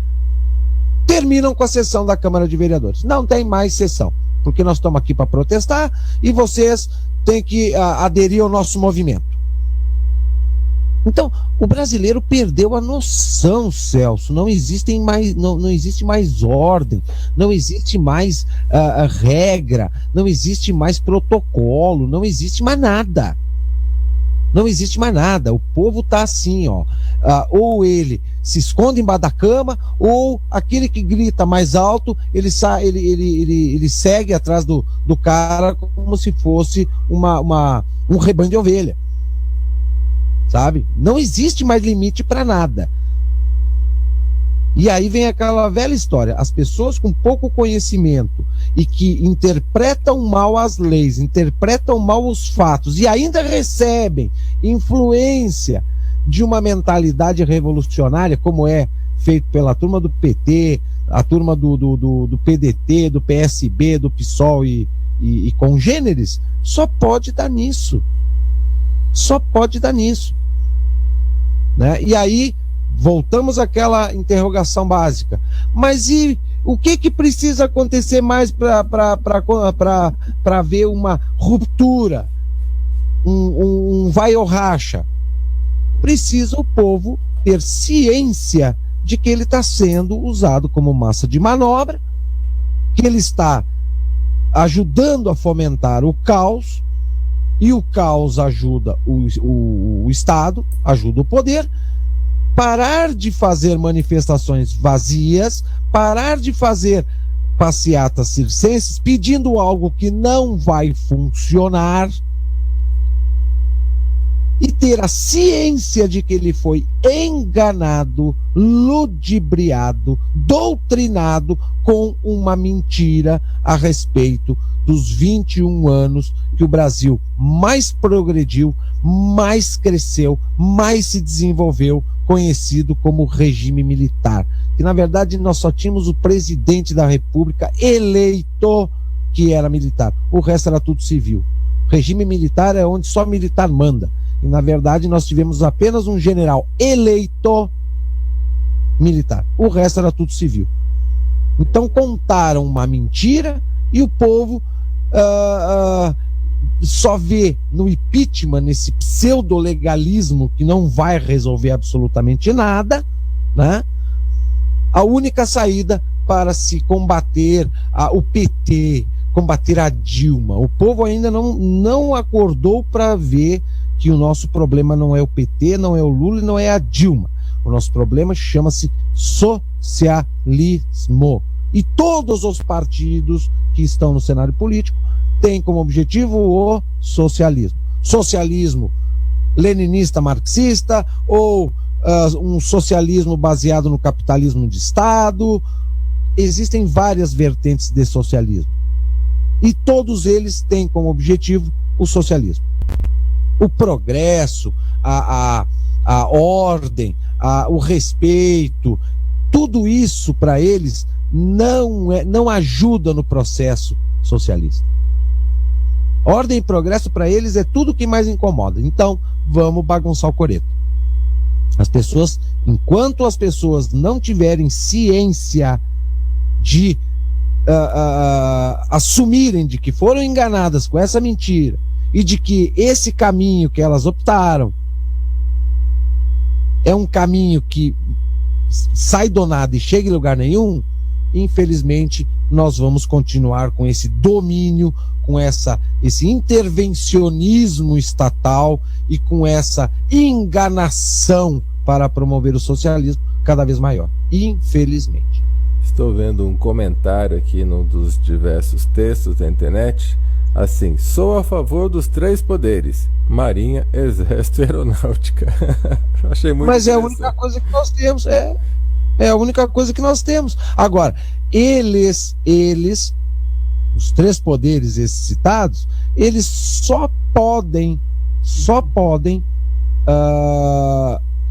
terminam com a sessão da Câmara de Vereadores. Não tem mais sessão, porque nós estamos aqui para protestar e vocês têm que aderir ao nosso movimento. Então, o brasileiro perdeu a noção, Celso. Não existe mais ordem, não existe mais regra, não existe mais protocolo, não existe mais nada. Não existe mais nada. O povo está assim, ó. Ou ele se esconde embaixo da cama, ou aquele que grita mais alto, ele segue atrás do cara como se fosse um rebanho de ovelha. Sabe? Não existe mais limite para nada. E aí vem aquela velha história. As pessoas com pouco conhecimento e que interpretam mal as leis, interpretam mal os fatos e ainda recebem influência de uma mentalidade revolucionária, como é feito pela turma do PT, a turma do PDT, do PSB, do PSOL e congêneres, só pode dar nisso. Só pode dar nisso. Né? E aí voltamos àquela interrogação básica. Mas e o que precisa acontecer mais para ver uma ruptura, um vai ou racha? Precisa o povo ter ciência de que ele está sendo usado como massa de manobra, que ele está ajudando a fomentar o caos, e o caos ajuda o Estado, ajuda o poder. Parar de fazer manifestações vazias, parar de fazer passeatas circenses pedindo algo que não vai funcionar e ter a ciência de que ele foi enganado, ludibriado, doutrinado com uma mentira a respeito dos 21 anos que o Brasil mais progrediu, mais cresceu, mais se desenvolveu, conhecido como regime militar. Que na verdade nós só tínhamos o presidente da República eleito que era militar. O resto era tudo civil. Regime militar é onde só militar manda. E na verdade nós tivemos apenas um general eleito militar. O resto era tudo civil. Então contaram uma mentira e o povo só vê no impeachment, nesse pseudo-legalismo que não vai resolver absolutamente nada, né? A única saída para se combater o PT, combater a Dilma. O povo ainda não acordou para ver que o nosso problema não é o PT, não é o Lula e não é a Dilma. O nosso problema chama-se socialismo. E todos os partidos que estão no cenário político têm como objetivo o socialismo. Socialismo leninista marxista ou um socialismo baseado no capitalismo de Estado. Existem várias vertentes de socialismo. E todos eles têm como objetivo o socialismo. O progresso, a ordem, o respeito, tudo isso para eles não ajuda no processo socialista. Ordem e progresso para eles é tudo que mais incomoda. Então, vamos bagunçar o coreto. Enquanto as pessoas não tiverem ciência de assumirem de que foram enganadas com essa mentira e de que esse caminho que elas optaram é um caminho que sai do nada e chega em lugar nenhum, infelizmente nós vamos continuar com esse domínio, com esse intervencionismo estatal e com essa enganação para promover o socialismo cada vez maior, infelizmente. Estou vendo um comentário aqui num dos diversos textos da internet, assim: sou a favor dos 3 poderes: Marinha, Exército e Aeronáutica. Achei muito Mas é a única coisa que nós temos, é a única coisa que nós temos. Agora, eles, os 3 poderes esses citados, eles só podem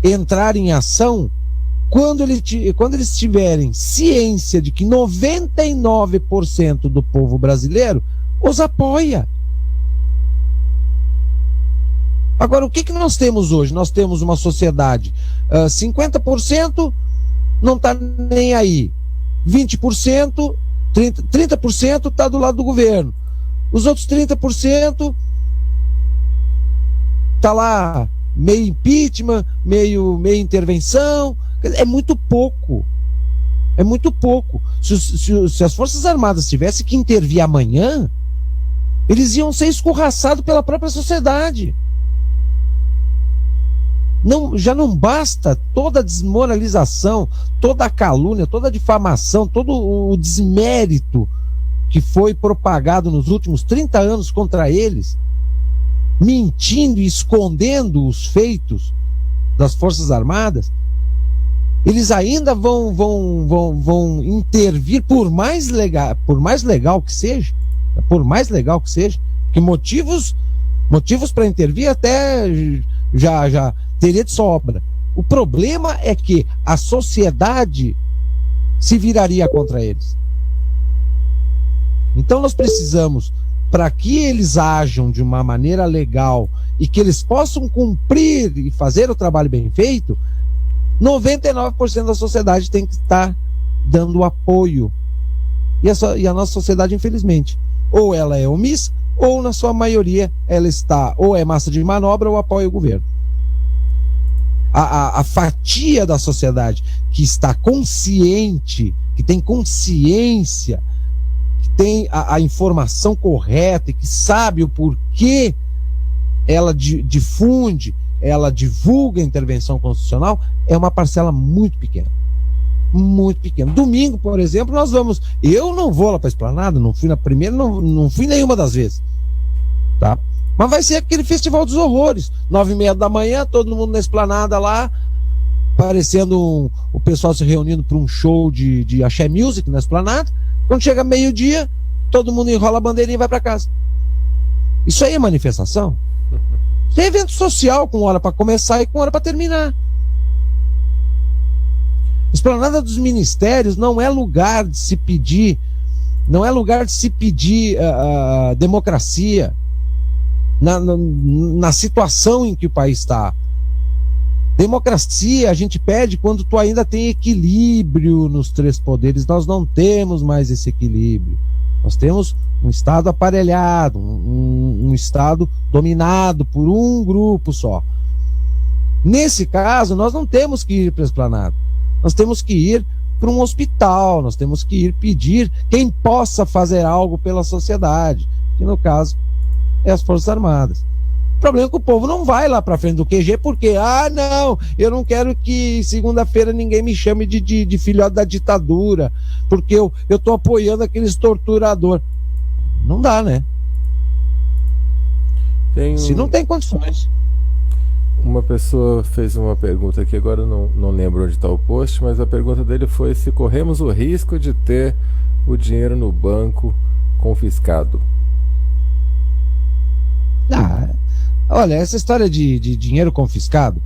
entrar em ação quando eles tiverem ciência de que 99% do povo brasileiro os apoia. Agora, o que nós temos hoje? Nós temos uma sociedade, 50% não está nem aí, 20%, 30% está do lado do governo, os outros 30% está lá meio impeachment, meio intervenção. É muito pouco. É muito pouco. Se as Forças Armadas tivessem que intervir amanhã, eles iam ser escorraçados pela própria sociedade. Já não basta toda a desmoralização, toda a calúnia, toda a difamação, todo o desmérito que foi propagado nos últimos 30 anos contra eles, mentindo e escondendo os feitos das Forças Armadas. Eles ainda vão intervir, por mais legal que seja, que motivos para intervir até já teria de sobra. O problema é que a sociedade se viraria contra eles. Então nós precisamos, para que eles ajam de uma maneira legal e que eles possam cumprir e fazer o trabalho bem feito, 99% da sociedade tem que estar dando apoio. E a nossa sociedade, infelizmente, ou ela é omissa, ou na sua maioria ela está, ou é massa de manobra ou apoia o governo. A fatia da sociedade que está consciente, que tem consciência, que tem a informação correta e que sabe o porquê ela difunde, ela divulga a intervenção constitucional, é uma parcela muito pequena. Muito pequena. Domingo, por exemplo, eu não vou lá para a Esplanada, não fui na primeira, não fui nenhuma das vezes, tá? Mas vai ser aquele festival dos horrores, 9h30 da manhã, todo mundo na Esplanada lá, parecendo o pessoal se reunindo para um show de axé music na Esplanada. Quando chega meio-dia, todo mundo enrola a bandeirinha e vai para casa. Isso aí é manifestação? Tem evento social com hora para começar e com hora para terminar. Esplanada dos Ministérios não é lugar de se pedir, democracia na situação em que o país está. Democracia a gente pede quando tu ainda tem equilíbrio nos 3 poderes. Nós não temos mais esse equilíbrio. Nós temos um Estado aparelhado, um Estado dominado por um grupo só. Nesse caso, nós não temos que ir para a Esplanada. Nós temos que ir para um hospital, nós temos que ir pedir quem possa fazer algo pela sociedade, que no caso é as Forças Armadas. O problema é que o povo não vai lá para frente do QG porque, não, eu não quero que segunda-feira ninguém me chame de filhote da ditadura, porque eu estou apoiando aqueles torturadores. Não dá, né? Se não tem condições. Uma pessoa fez uma pergunta aqui, agora eu não lembro onde está o post, mas a pergunta dele foi se corremos o risco de ter o dinheiro no banco confiscado. Olha, essa história de dinheiro confiscado,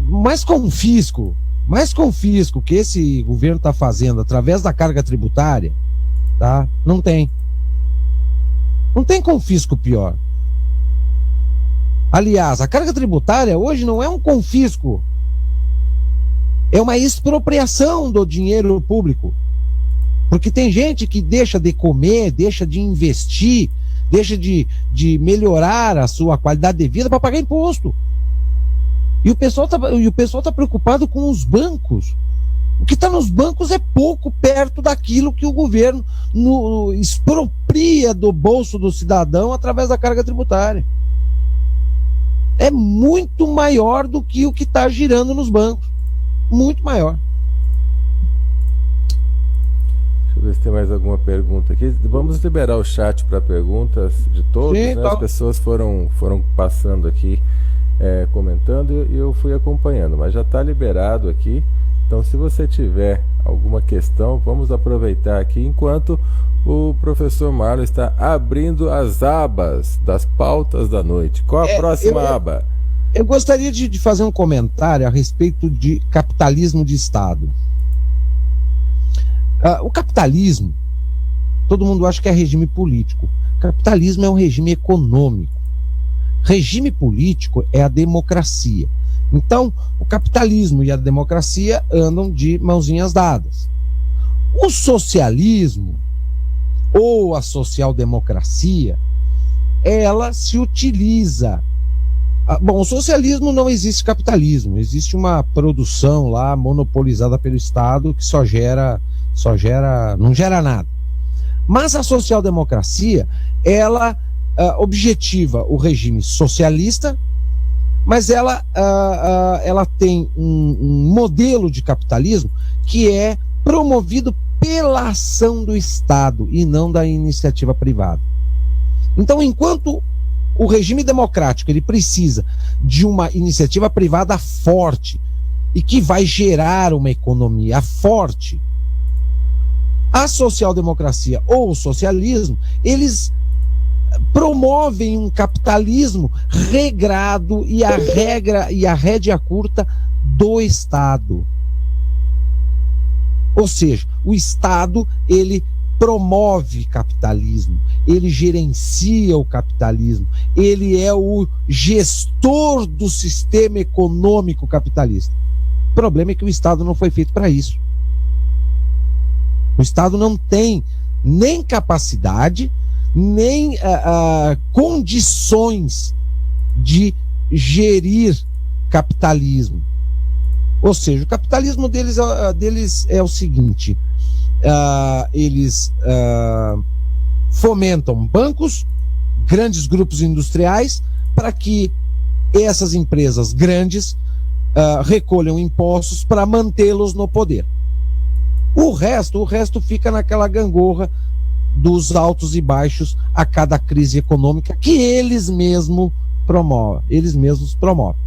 mais confisco que esse governo está fazendo através da carga tributária, tá? Não tem confisco pior. Aliás, a carga tributária hoje não é um confisco, é uma expropriação do dinheiro público, porque tem gente que deixa de comer, deixa de investir, deixa de melhorar a sua qualidade de vida para pagar imposto. E o pessoal tá preocupado com os bancos. O que está nos bancos é pouco perto daquilo que o governo expropria do bolso do cidadão através da carga tributária. É muito maior do que o que está girando nos bancos. Muito maior. tem mais alguma pergunta aqui. Vamos liberar o chat para perguntas de todos. Sim, né? tá. As pessoas foram passando aqui, comentando, e eu fui acompanhando, mas já está liberado aqui. Então, se você tiver alguma questão, vamos aproveitar aqui enquanto o professor Marlon está abrindo as abas das pautas da noite. Qual a próxima aba? Eu gostaria de fazer um comentário a respeito de capitalismo de Estado. O capitalismo, todo mundo acha que é regime político. Capitalismo é um regime econômico. Regime político é a democracia. Então, o capitalismo e a democracia andam de mãozinhas dadas. O socialismo, ou a social-democracia, ela se utiliza... Bom, o socialismo não existe capitalismo, existe uma produção lá monopolizada pelo Estado que não gera nada. Mas a social-democracia, ela objetiva o regime socialista, mas ela tem um modelo de capitalismo que é promovido pela ação do Estado e não da iniciativa privada. Então, enquanto o regime democrático ele precisa de uma iniciativa privada forte e que vai gerar uma economia forte, a social-democracia ou o socialismo, eles promovem um capitalismo regrado e a rédea curta do Estado. Ou seja, o Estado, ele promove capitalismo, ele gerencia o capitalismo, ele é o gestor do sistema econômico capitalista. O problema é que o Estado não foi feito para isso. O Estado não tem nem capacidade, nem condições de gerir capitalismo. Ou seja, o capitalismo deles é o seguinte: eles fomentam bancos, grandes grupos industriais, para que essas empresas grandes recolham impostos para mantê-los no poder. O resto fica naquela gangorra dos altos e baixos a cada crise econômica que eles mesmos promovem.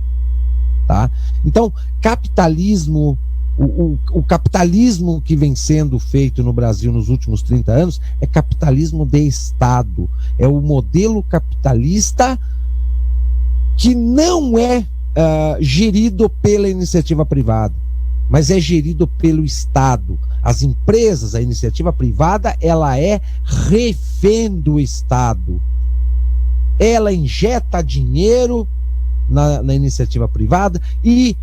Tá? Então, capitalismo, o capitalismo que vem sendo feito no Brasil nos últimos 30 anos é capitalismo de Estado. É o modelo capitalista que não é gerido pela iniciativa privada, mas é gerido pelo Estado. As empresas, a iniciativa privada, ela é refém do Estado. Ela injeta dinheiro na iniciativa privada e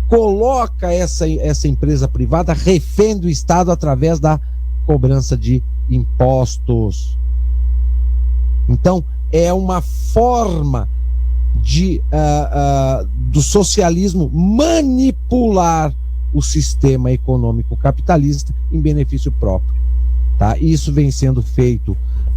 coloca essa empresa privada refém do Estado através da cobrança de impostos. Então, é uma forma do socialismo manipular o sistema econômico capitalista em benefício próprio. Tá? Isso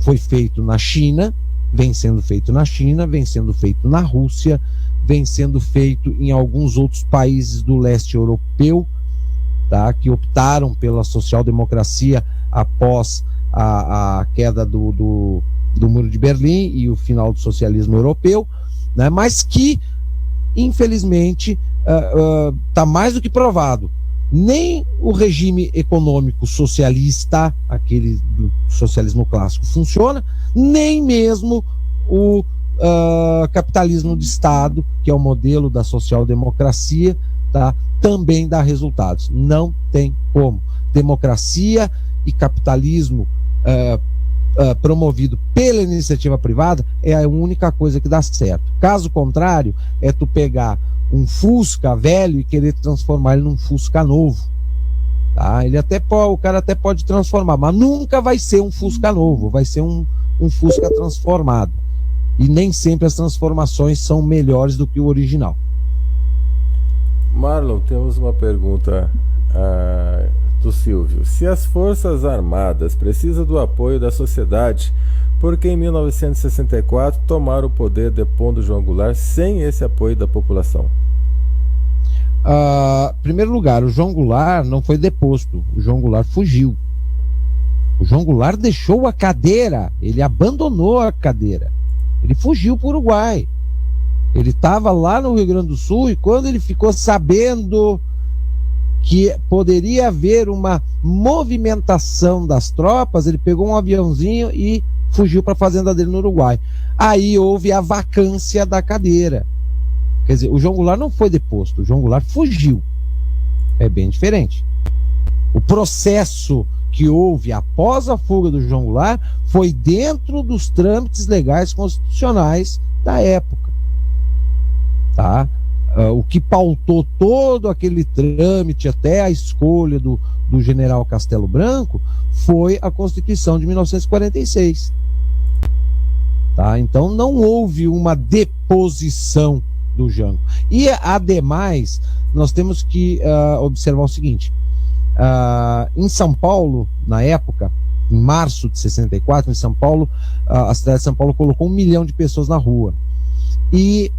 foi feito na China, vem sendo feito na Rússia, vem sendo feito em alguns outros países do leste europeu, tá? Que optaram pela social-democracia após a queda do Muro de Berlim e o final do socialismo europeu, né? Mas que, infelizmente, está mais do que provado. Nem o regime econômico socialista, aquele do socialismo clássico, funciona, nem mesmo o capitalismo de Estado, que é o modelo da social-democracia, tá, também dá resultados. Não tem como. Democracia e capitalismo promovido pela iniciativa privada é a única coisa que dá certo. Caso contrário, é tu pegar um Fusca velho e querer transformar ele num Fusca novo. Tá? O cara até pode transformar, mas nunca vai ser um Fusca novo, vai ser um Fusca transformado. E nem sempre as transformações são melhores do que o original. Marlon, temos uma pergunta do Silvio. Se as Forças Armadas precisam do apoio da sociedade, por que em 1964 tomaram o poder depondo João Goulart sem esse apoio da população? Em primeiro lugar, o João Goulart não foi deposto, o João Goulart fugiu. O João Goulart deixou a cadeira, ele abandonou a cadeira, ele fugiu para o Uruguai. Ele estava lá no Rio Grande do Sul e quando ele ficou sabendo que poderia haver uma movimentação das tropas, ele pegou um aviãozinho e fugiu para a fazenda dele no Uruguai. Aí houve a vacância da cadeira. Quer dizer, o João Goulart não foi deposto, o João Goulart fugiu. É bem diferente. O processo que houve após a fuga do João Goulart foi dentro dos trâmites legais constitucionais da época. Tá? O que pautou todo aquele trâmite até a escolha do general Castelo Branco foi a Constituição de 1946. Tá? Então não houve uma deposição do Jango. E, ademais, nós temos que observar o seguinte. Em São Paulo, na época, em março de 64, em São Paulo, a cidade de São Paulo colocou 1 milhão de pessoas na rua. E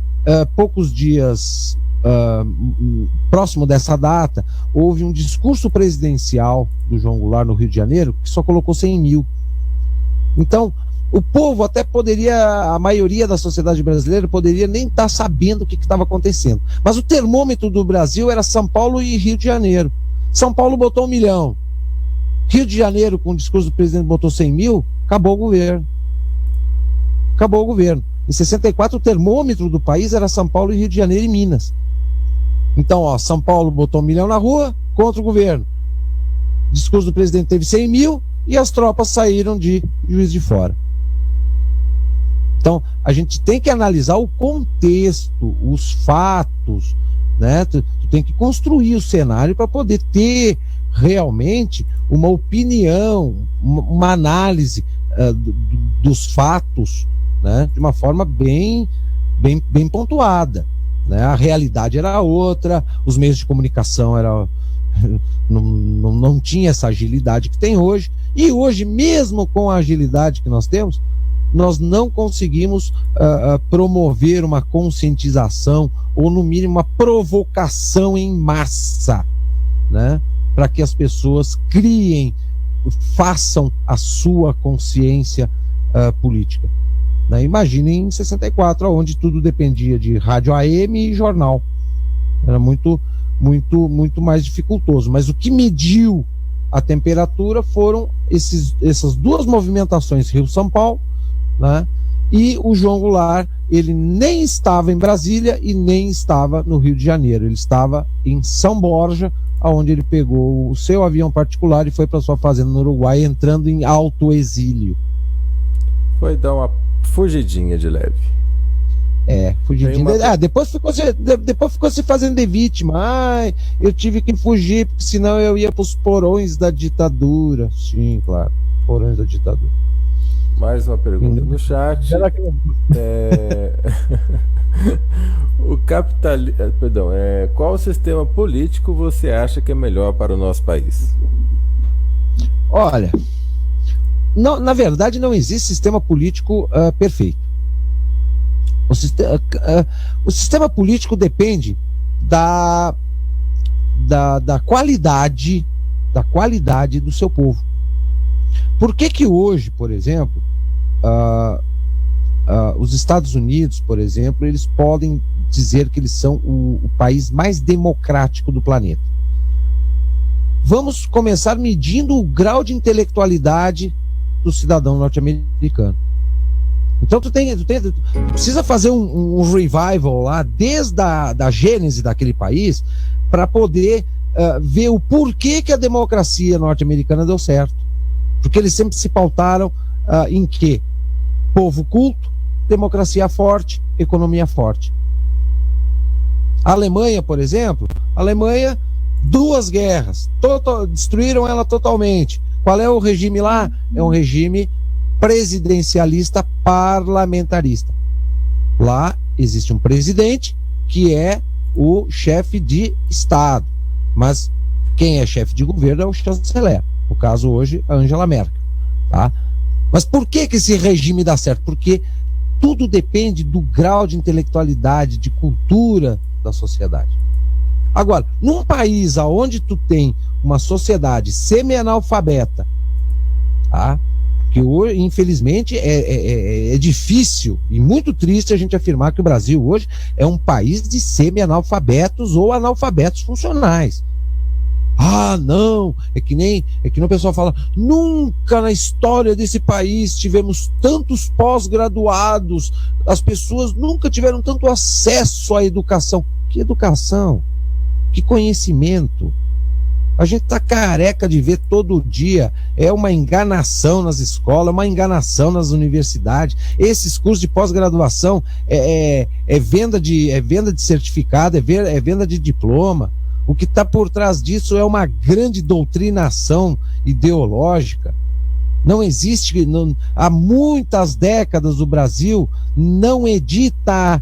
poucos dias próximo dessa data, houve um discurso presidencial do João Goulart no Rio de Janeiro que só colocou 100 mil. Então, o povo até poderia, a maioria da sociedade brasileira poderia nem estar sabendo o que estava acontecendo. Mas o termômetro do Brasil era São Paulo e Rio de Janeiro. São Paulo botou 1 milhão. Rio de Janeiro, com o discurso do presidente, botou 100 mil, acabou o governo. Acabou o governo. Em 64, o termômetro do país era São Paulo e Rio de Janeiro e Minas. Então, São Paulo botou 1 milhão na rua contra o governo. O discurso do presidente teve 100 mil e as tropas saíram de Juiz de Fora. Então, a gente tem que analisar o contexto, os fatos, né? Tu tem que construir o cenário para poder ter realmente uma opinião, uma análise dos fatos, né? De uma forma bem pontuada, né? A realidade era outra, os meios de comunicação não tinha essa agilidade que tem hoje, e hoje, mesmo com a agilidade que nós temos, nós não conseguimos promover uma conscientização ou, no mínimo, uma provocação em massa, né? Para que as pessoas criem, façam a sua consciência política. Né? Imaginem em 64, onde tudo dependia de rádio AM e jornal. Era muito mais dificultoso. Mas o que mediu a temperatura foram essas duas movimentações, Rio-São Paulo, né? E o João Goulart, ele nem estava em Brasília e nem estava no Rio de Janeiro. Ele estava em São Borja, onde ele pegou o seu avião particular e foi para sua fazenda no Uruguai, entrando em alto exílio. Foi dar uma fugidinha de leve. Fugidinha. Depois ficou se fazendo de vítima. Eu tive que fugir, porque senão eu ia para os porões da ditadura. Sim, claro, porões da ditadura. Mais uma pergunta no chat. Qual o sistema político você acha que é melhor para o nosso país? Olha, na verdade não existe sistema político perfeito. O sistema político depende da qualidade do seu povo. Por que hoje, por exemplo, os Estados Unidos, por exemplo, eles podem dizer que eles são o país mais democrático do planeta? Vamos começar medindo o grau de intelectualidade do cidadão norte-americano. Então tu precisa fazer um revival lá, desde a gênese daquele país, para poder ver o porquê que a democracia norte-americana deu certo. Porque eles sempre se pautaram em quê? Povo culto, democracia forte, economia forte. A Alemanha, por exemplo, duas guerras, destruíram ela totalmente. Qual é o regime lá? É um regime presidencialista parlamentarista. Lá existe um presidente que é o chefe de Estado, mas quem é chefe de governo é o chanceler. No caso hoje, a Angela Merkel. Tá? Mas por que esse regime dá certo? Porque tudo depende do grau de intelectualidade, de cultura da sociedade. Agora, num país onde tu tem uma sociedade semi-analfabeta, tá? Que hoje, infelizmente, é difícil e muito triste a gente afirmar que o Brasil hoje é um país de semi-analfabetos ou analfabetos funcionais. Ah, não, é que nem o pessoal fala, nunca na história desse país tivemos tantos pós-graduados, as pessoas nunca tiveram tanto acesso à educação. Que educação? Que conhecimento? A gente está careca de ver todo dia, é uma enganação nas escolas, uma enganação nas universidades. Esses cursos de pós-graduação é venda de certificado, é venda de diploma. O que está por trás disso é uma grande doutrinação ideológica. Não existe, há muitas décadas o Brasil não edita.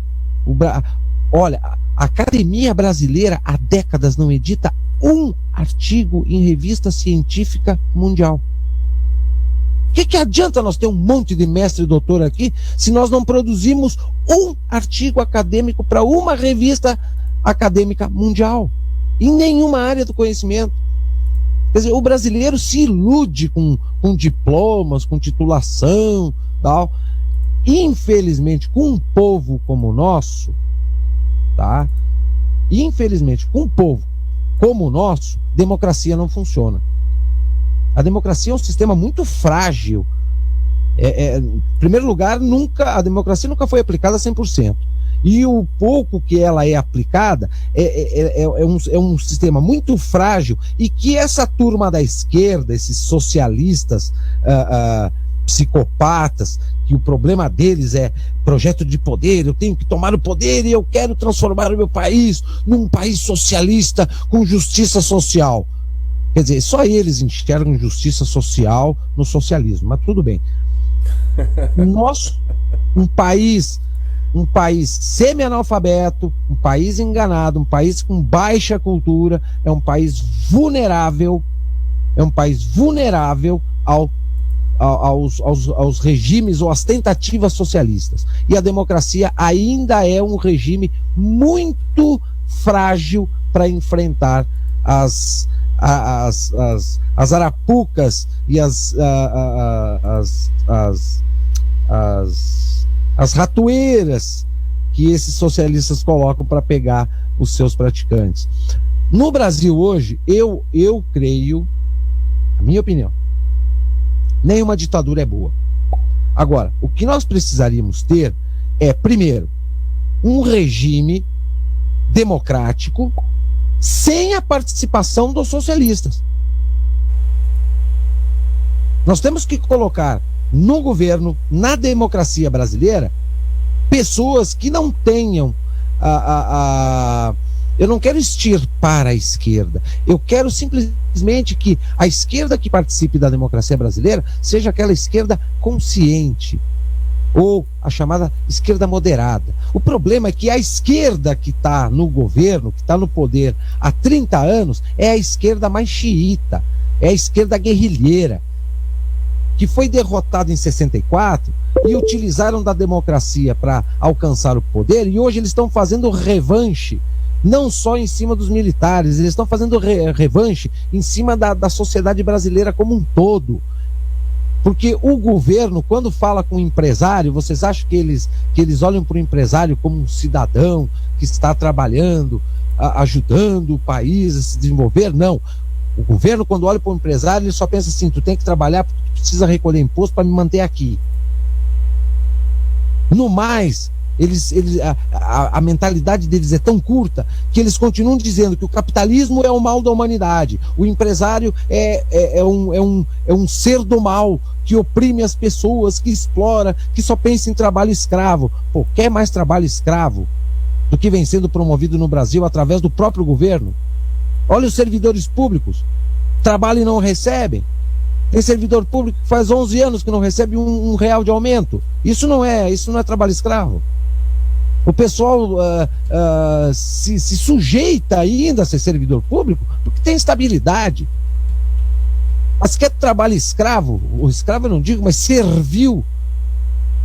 Olha, a Academia Brasileira há décadas não edita um artigo em revista científica mundial. O que adianta nós ter um monte de mestre e doutor aqui se nós não produzimos um artigo acadêmico para uma revista acadêmica mundial? Em nenhuma área do conhecimento. Quer dizer, o brasileiro se ilude com diplomas, com titulação, tal. Infelizmente, com um povo como o nosso, tá? Infelizmente, com um povo como o nosso, democracia não funciona. A democracia é um sistema muito frágil. Em primeiro lugar, a democracia nunca foi aplicada 100%. E o pouco que ela é aplicada é um sistema muito frágil, e que essa turma da esquerda, esses socialistas psicopatas, que o problema deles é projeto de poder, eu tenho que tomar o poder e eu quero transformar o meu país num país socialista com justiça social. Quer dizer, só eles enxergam justiça social no socialismo, mas tudo bem. Nós, um país semi-analfabeto, um país enganado, um país com baixa cultura, é um país vulnerável aos regimes ou às tentativas socialistas. E a democracia ainda é um regime muito frágil para enfrentar as arapucas e as ratoeiras que esses socialistas colocam para pegar os seus praticantes. No Brasil hoje, eu creio, a minha opinião, nenhuma ditadura é boa. Agora, o que nós precisaríamos ter é, primeiro, um regime democrático sem a participação dos socialistas. Nós temos que colocar no governo, na democracia brasileira, pessoas que não tenham eu não quero extirpar a esquerda, eu quero simplesmente que a esquerda que participe da democracia brasileira seja aquela esquerda consciente, ou a chamada esquerda moderada. O problema é que a esquerda que está no governo, que está no poder há 30 anos, é a esquerda mais xiita, é a esquerda guerrilheira, que foi derrotada em 64 e utilizaram da democracia para alcançar o poder, e hoje eles estão fazendo revanche, não só em cima dos militares, eles estão fazendo revanche em cima da sociedade brasileira como um todo. Porque o governo, quando fala com o empresário, vocês acham que eles olham para o empresário como um cidadão que está trabalhando, ajudando o país a se desenvolver? Não. O governo, quando olha para o empresário, ele só pensa assim: tu tem que trabalhar porque tu precisa recolher imposto para me manter aqui. No mais, a mentalidade deles é tão curta que eles continuam dizendo que o capitalismo é o mal da humanidade, o empresário é um ser do mal, que oprime as pessoas, que explora, que só pensa em trabalho escravo. Pô, quer mais trabalho escravo do que vem sendo promovido no Brasil através do próprio governo? Olha os servidores públicos, trabalham e não recebem. Tem servidor público que faz 11 anos que não recebe um real de aumento. Isso não é trabalho escravo. O pessoal se sujeita ainda a ser servidor público porque tem estabilidade. Mas quer trabalho escravo? O escravo eu não digo, mas servil,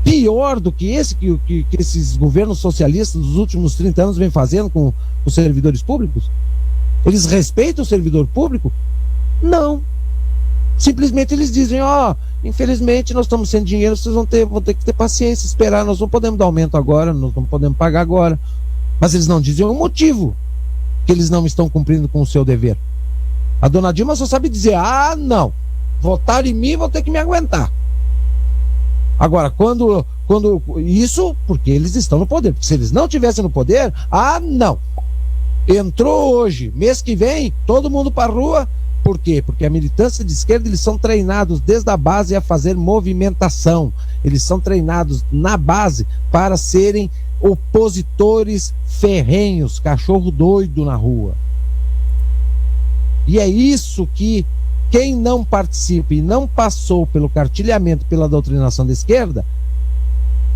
pior do que que esses governos socialistas dos últimos 30 anos vêm fazendo com os servidores públicos? Eles respeitam o servidor público? Não. Simplesmente eles dizem, infelizmente nós estamos sem dinheiro, vocês vão ter que ter paciência, esperar, nós não podemos dar aumento agora, nós não podemos pagar agora. Mas eles não dizem o motivo que eles não estão cumprindo com o seu dever. A dona Dilma só sabe dizer, não, votaram em mim, vou ter que me aguentar. Agora, quando isso, porque eles estão no poder, porque se eles não estivessem no poder, não. Entrou hoje, mês que vem, todo mundo para a rua. Por quê? Porque a militância de esquerda, eles são treinados desde a base a fazer movimentação. Eles são treinados na base para serem opositores ferrenhos, cachorro doido na rua. E é isso que quem não participa e não passou pelo cartilhamento, pela doutrinação da esquerda,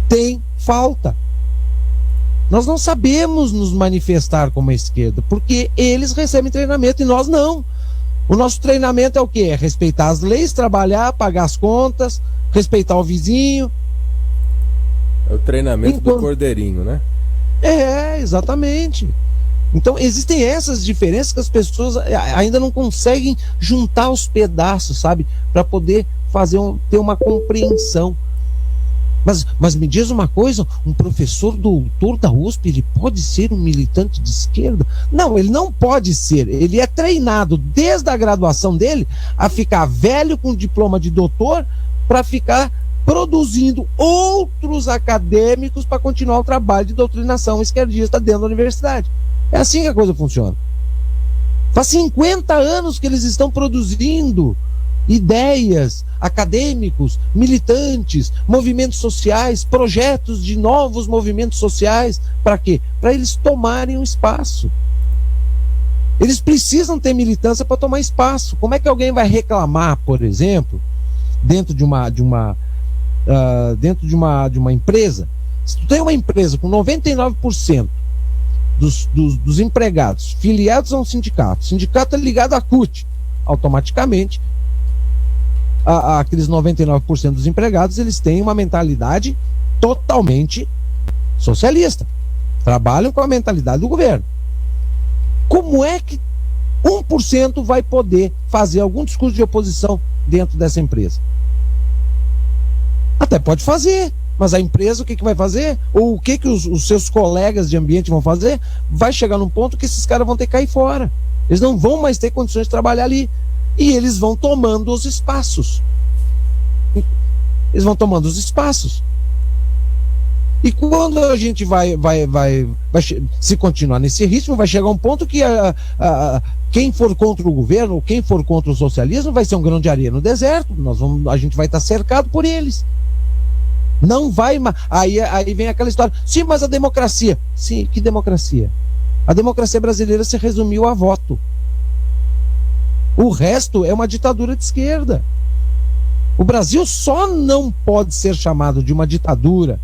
tem falta. Nós não sabemos nos manifestar como a esquerda, porque eles recebem treinamento e nós não. O nosso treinamento é o quê? É respeitar as leis, trabalhar, pagar as contas, respeitar o vizinho. É o treinamento do cordeirinho, né? Exatamente. Então existem essas diferenças que as pessoas ainda não conseguem juntar os pedaços, sabe? Para poder ter uma compreensão. Mas me diz uma coisa, um professor doutor da USP, ele pode ser um militante de esquerda? Não, ele não pode ser. Ele é treinado desde a graduação dele a ficar velho com diploma de doutor para ficar produzindo outros acadêmicos para continuar o trabalho de doutrinação esquerdista dentro da universidade. É assim que a coisa funciona. Faz 50 anos que eles estão produzindo ideias, acadêmicos, militantes, movimentos sociais, projetos de novos movimentos sociais. Para quê? Para eles tomarem um espaço. Eles precisam ter militância para tomar espaço. Como é que alguém vai reclamar, por exemplo, dentro de uma empresa? Se tu tem uma empresa com 99% dos empregados filiados a um sindicato, o sindicato é ligado à CUT, automaticamente aqueles 99% dos empregados, eles têm uma mentalidade totalmente socialista, trabalham com a mentalidade do governo. Como é que 1% vai poder fazer algum discurso de oposição dentro dessa empresa? Até pode fazer, mas a empresa o que vai fazer? Ou o que os seus colegas de ambiente vão fazer? Vai chegar num ponto que esses caras vão ter que cair fora. Eles não vão mais ter condições de trabalhar ali. E eles vão tomando os espaços. Eles vão tomando os espaços. E quando a gente vai se continuar nesse ritmo, vai chegar um ponto que quem for contra o governo, ou quem for contra o socialismo, vai ser um grão de areia no deserto. A gente vai estar cercado por eles. Não vai. Aí vem aquela história. Sim, mas a democracia. Sim, que democracia? A democracia brasileira se resumiu a voto. O resto é uma ditadura de esquerda. O Brasil só não pode ser chamado de uma ditadura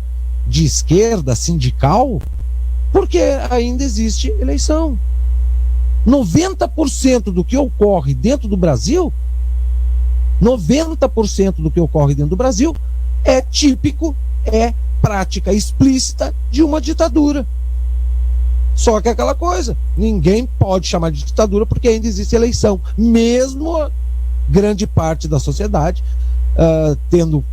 de esquerda sindical porque ainda existe eleição. 90% do que ocorre dentro do Brasil, 90% do que ocorre dentro do Brasil é típico, é prática explícita de uma ditadura. Só que é aquela coisa, ninguém pode chamar de ditadura porque ainda existe eleição, mesmo grande parte da sociedade tendo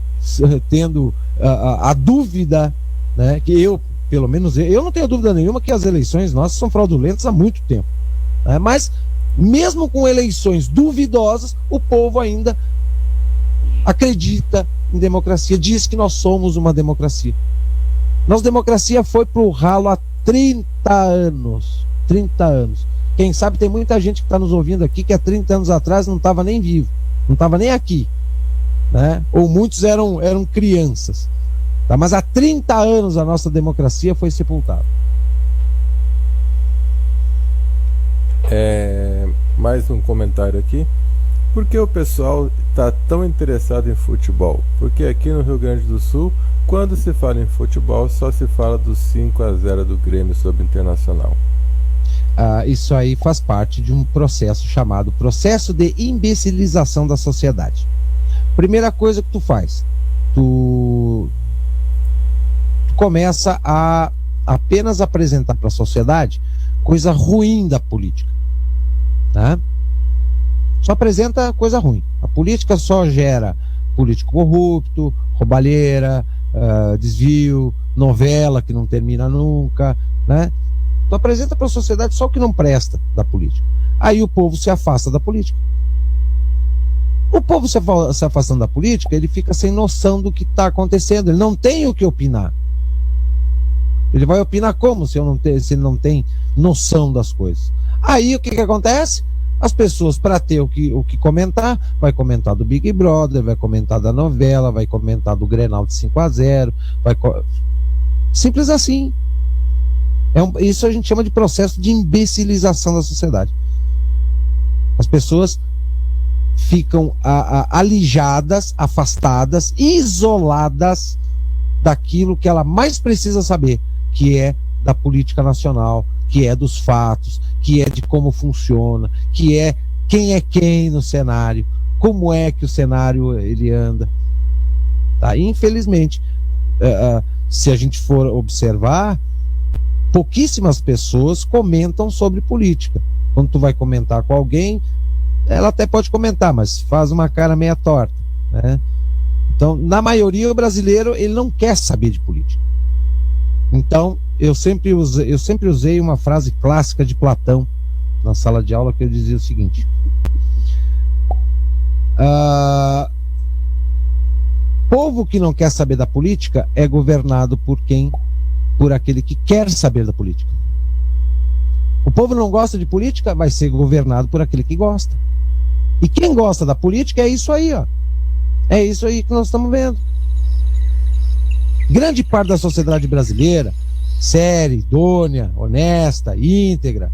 a dúvida, né, que pelo menos eu não tenho dúvida nenhuma que as eleições nossas são fraudulentas há muito tempo, né, mas mesmo com eleições duvidosas, o povo ainda acredita em democracia, diz que nós somos uma democracia. Nossa democracia foi pro ralo há 30 anos. 30 anos. Quem sabe tem muita gente que está nos ouvindo aqui que há 30 anos atrás não estava nem vivo, não estava nem aqui, né? Ou muitos eram crianças. Tá? Mas há 30 anos a nossa democracia foi sepultada. Mais um comentário aqui. Por que o pessoal está tão interessado em futebol? Porque aqui no Rio Grande do Sul, quando se fala em futebol, só se fala dos 5-0 do Grêmio sobre o Internacional. Isso aí faz parte de um processo chamado processo de imbecilização da sociedade. Primeira coisa que tu faz, tu começa a apenas apresentar para a sociedade coisa ruim da política, tá? Só apresenta coisa ruim. política só gera político corrupto, roubalheira, desvio, novela que não termina nunca, né? Tu apresenta para a sociedade só o que não presta da política. Aí o povo se afasta da política. O povo se afastando da política, ele fica sem noção do que está acontecendo. Ele não tem o que opinar. Ele vai opinar como se ele não tem noção das coisas? Aí o que acontece? As pessoas, para ter o que comentar, vai comentar do Big Brother, vai comentar da novela, vai comentar do Grenal de 5-0, simples assim. Isso a gente chama de processo de imbecilização da sociedade. As pessoas ficam alijadas, afastadas, isoladas daquilo que ela mais precisa saber, que é da política nacional, que é dos fatos, que é de como funciona, que é quem no cenário, como é que o cenário ele anda. Tá? Infelizmente, se a gente for observar, pouquíssimas pessoas comentam sobre política. Quando tu vai comentar com alguém, ela até pode comentar, mas faz uma cara meia torta, né? Então, na maioria, o brasileiro ele não quer saber de política. Então, eu sempre usei uma frase clássica de Platão na sala de aula, que ele dizia o seguinte: povo que não quer saber da política é governado por aquele que quer saber da política. O povo não gosta de política, vai ser governado por aquele que gosta. E quem gosta da política é isso aí, ó. É isso aí que nós estamos vendo. Grande parte da sociedade brasileira, séria, idônea, honesta, íntegra,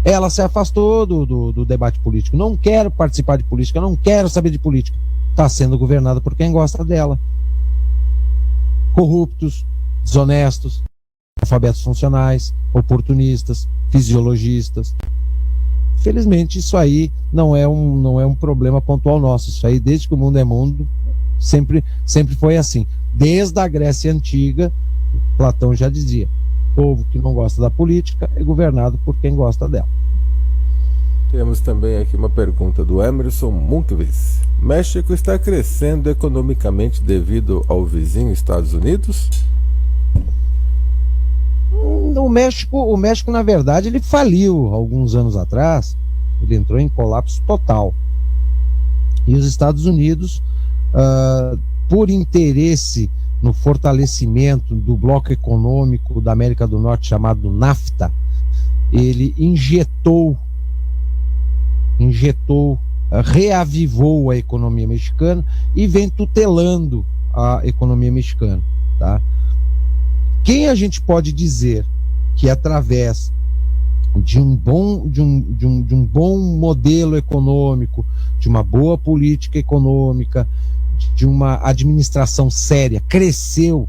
ela se afastou do debate político. Não quero participar de política, não quero saber de política. Está sendo governada por quem gosta dela. Corruptos, desonestos, alfabetos funcionais, oportunistas, fisiologistas. Felizmente, isso aí não é um problema pontual nosso. Isso aí, desde que o mundo é mundo, sempre foi assim. Desde a Grécia Antiga, Platão já dizia: povo que não gosta da política é governado por quem gosta dela. Temos também aqui uma pergunta do Emerson Munkvis. México está crescendo economicamente devido ao vizinho Estados Unidos? O México, na verdade, ele faliu alguns anos atrás. Ele entrou em colapso total. E os Estados Unidos, por interesse no fortalecimento do bloco econômico da América do Norte chamado NAFTA, ele reavivou a economia mexicana e vem tutelando a economia mexicana, tá? Quem a gente pode dizer que através de um bom modelo econômico, de uma boa política econômica, de uma administração séria, cresceu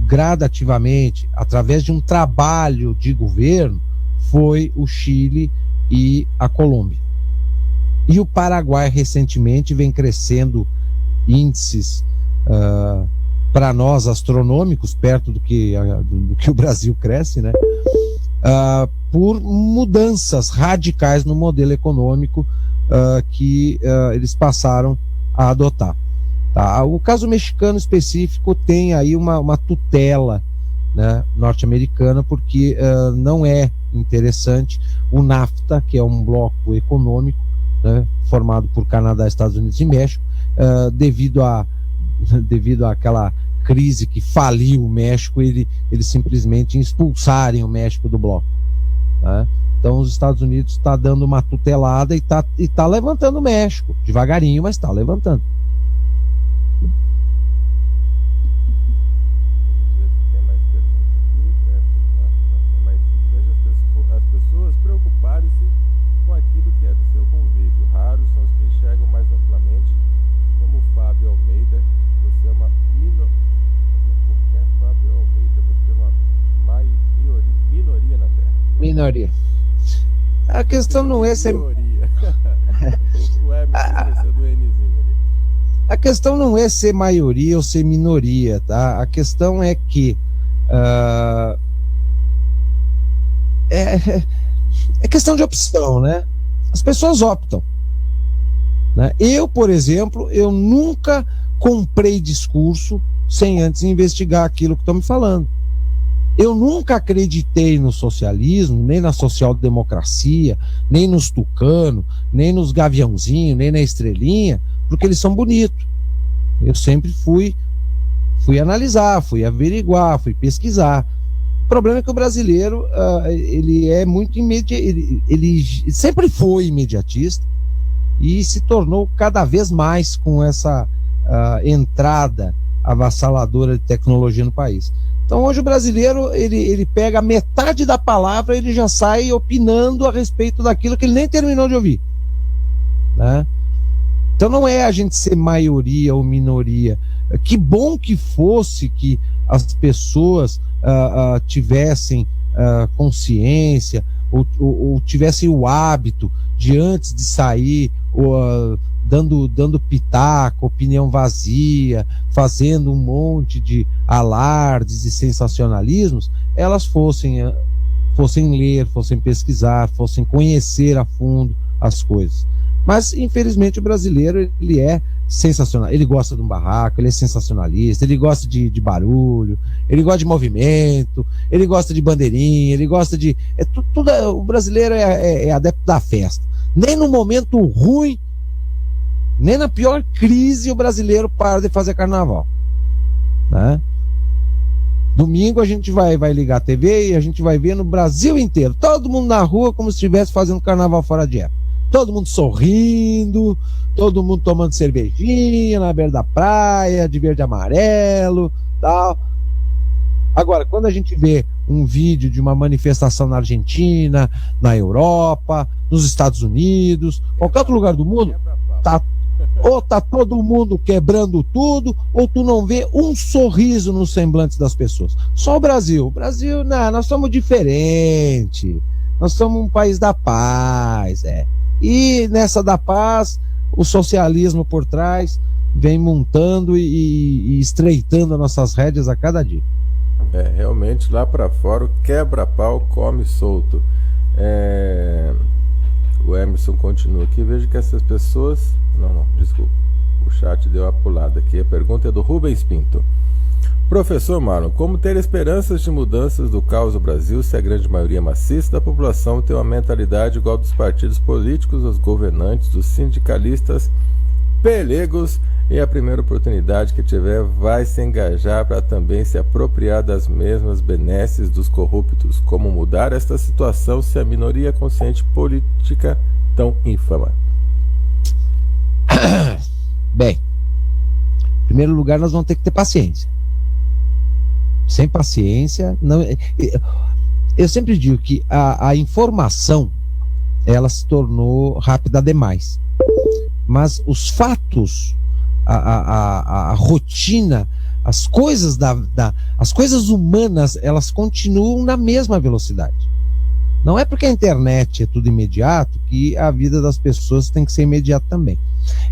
gradativamente através de um trabalho de governo, foi o Chile e a Colômbia. E o Paraguai recentemente vem crescendo índices para nós astronômicos, perto do que o Brasil cresce, né? Por mudanças radicais no modelo econômico que eles passaram a adotar. Tá? O caso mexicano específico tem aí uma tutela, né, norte-americana, porque não é interessante o NAFTA, que é um bloco econômico, né, formado por Canadá, Estados Unidos e México, devido àquela crise que faliu o México, eles simplesmente expulsarem o México do bloco, né? Então os Estados Unidos está dando uma tutelada e tá levantando o México, devagarinho, mas está levantando. As pessoas preocuparem-se com aquilo que é do seu convívio. Raros são os que enxergam mais amplamente, como Fábio Almeida. Você é uma Fábio Almeida, você é uma minoria na Terra. Minoria. A questão não é ser... Minoria. O Emerson esqueceu do Nzinho ali. A questão não é ser maioria ou ser minoria, tá? A questão é que é questão de opção, né? As pessoas optam. né? Eu, por exemplo, eu nunca comprei discurso sem antes investigar aquilo que estão me falando. Eu nunca acreditei no socialismo, nem na social-democracia, nem nos tucanos, nem nos gaviãozinhos, nem na estrelinha, porque eles são bonitos. Eu sempre fui analisar, fui averiguar, fui pesquisar. O problema é que o brasileiro, ele é muito ele sempre foi imediatista e se tornou cada vez mais com essa entrada avassaladora de tecnologia no país. Então hoje o brasileiro, ele pega metade da palavra, ele já sai opinando a respeito daquilo que ele nem terminou de ouvir, né? Então não é a gente ser maioria ou minoria. Que bom que fosse que as pessoas tivessem consciência ou tivessem o hábito de, antes de sair, dando pitaco, opinião vazia, fazendo um monte de alardes e sensacionalismos, elas fossem ler, fossem pesquisar, fossem conhecer a fundo as coisas. Mas, infelizmente, o brasileiro, ele é sensacional. Ele gosta de um barraco, ele é sensacionalista, ele gosta de barulho, ele gosta de movimento, ele gosta de bandeirinha, ele gosta de... o brasileiro é adepto da festa. Nem no momento ruim, nem na pior crise, o brasileiro para de fazer carnaval, né? Domingo a gente vai ligar a TV e a gente vai ver no Brasil inteiro, todo mundo na rua como se estivesse fazendo carnaval fora de época. Todo mundo sorrindo, todo mundo tomando cervejinha na beira da praia, de verde e amarelo, tal. Agora, quando a gente vê um vídeo de uma manifestação na Argentina, na Europa, nos Estados Unidos, qualquer outro lugar do mundo, ou tá todo mundo quebrando tudo, ou tu não vê um sorriso nos semblantes das pessoas. Só o Brasil. O Brasil, não, nós somos diferentes. Nós somos um país da paz, E nessa da paz, o socialismo por trás vem montando e estreitando as nossas rédeas a cada dia. Realmente lá para fora o quebra-pau come solto. O Emerson continua aqui. Vejo que essas pessoas... Não, desculpa. O chat deu uma pulada aqui. A pergunta é do Rubens Pinto. Professor Marlon, como ter esperanças de mudanças do caos no Brasil se a grande maioria maciça da população tem uma mentalidade igual dos partidos políticos, dos governantes, dos sindicalistas, pelegos, e a primeira oportunidade que tiver vai se engajar para também se apropriar das mesmas benesses dos corruptos? Como mudar esta situação se a minoria consciente política tão infama? Bem, em primeiro lugar nós vamos ter que ter paciência. Sem paciência, não. Eu sempre digo que a informação, ela se tornou rápida demais. Mas os fatos, a rotina, as coisas as coisas humanas, elas continuam na mesma velocidade. Não é porque a internet é tudo imediato que a vida das pessoas tem que ser imediata também.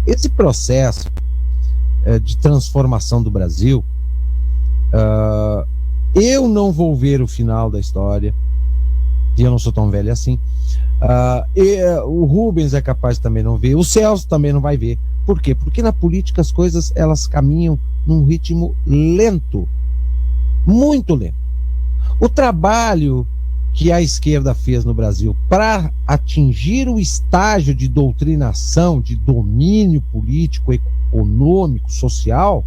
Esse processo de transformação do Brasil, eu não vou ver o final da história, e eu não sou tão velho assim. O Rubens é capaz de também não ver, o Celso também não vai ver. Por quê? Porque na política as coisas, elas caminham num ritmo lento, muito lento. O trabalho que a esquerda fez no Brasil para atingir o estágio de doutrinação, de domínio político, econômico, social,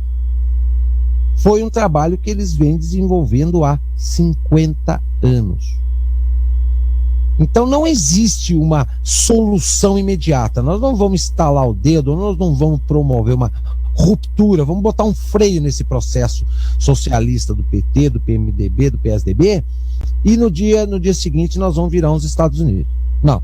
foi um trabalho que eles vêm desenvolvendo há 50 anos. Então não existe uma solução imediata. Nós não vamos estalar o dedo, nós não vamos promover uma ruptura, vamos botar um freio nesse processo socialista do PT, do PMDB, do PSDB, e no dia seguinte nós vamos virar os Estados Unidos. Não.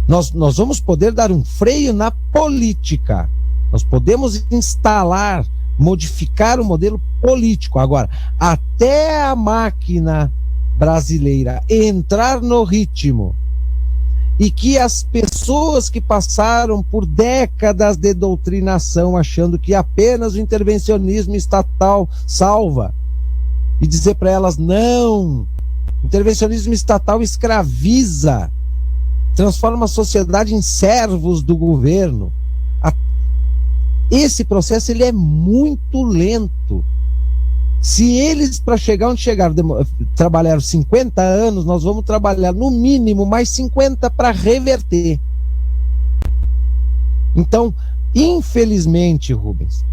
Nós vamos poder dar um freio na política. Nós podemos instalar, modificar o modelo político. Agora, até a máquina brasileira entrar no ritmo e que as pessoas que passaram por décadas de doutrinação achando que apenas o intervencionismo estatal salva, e dizer para elas: não, intervencionismo estatal escraviza, transforma a sociedade em servos do governo. Esse processo ele é muito lento. Se eles, para chegar onde chegaram, trabalharam 50 anos, nós vamos trabalhar no mínimo mais 50 para reverter. Então, infelizmente, Rubens,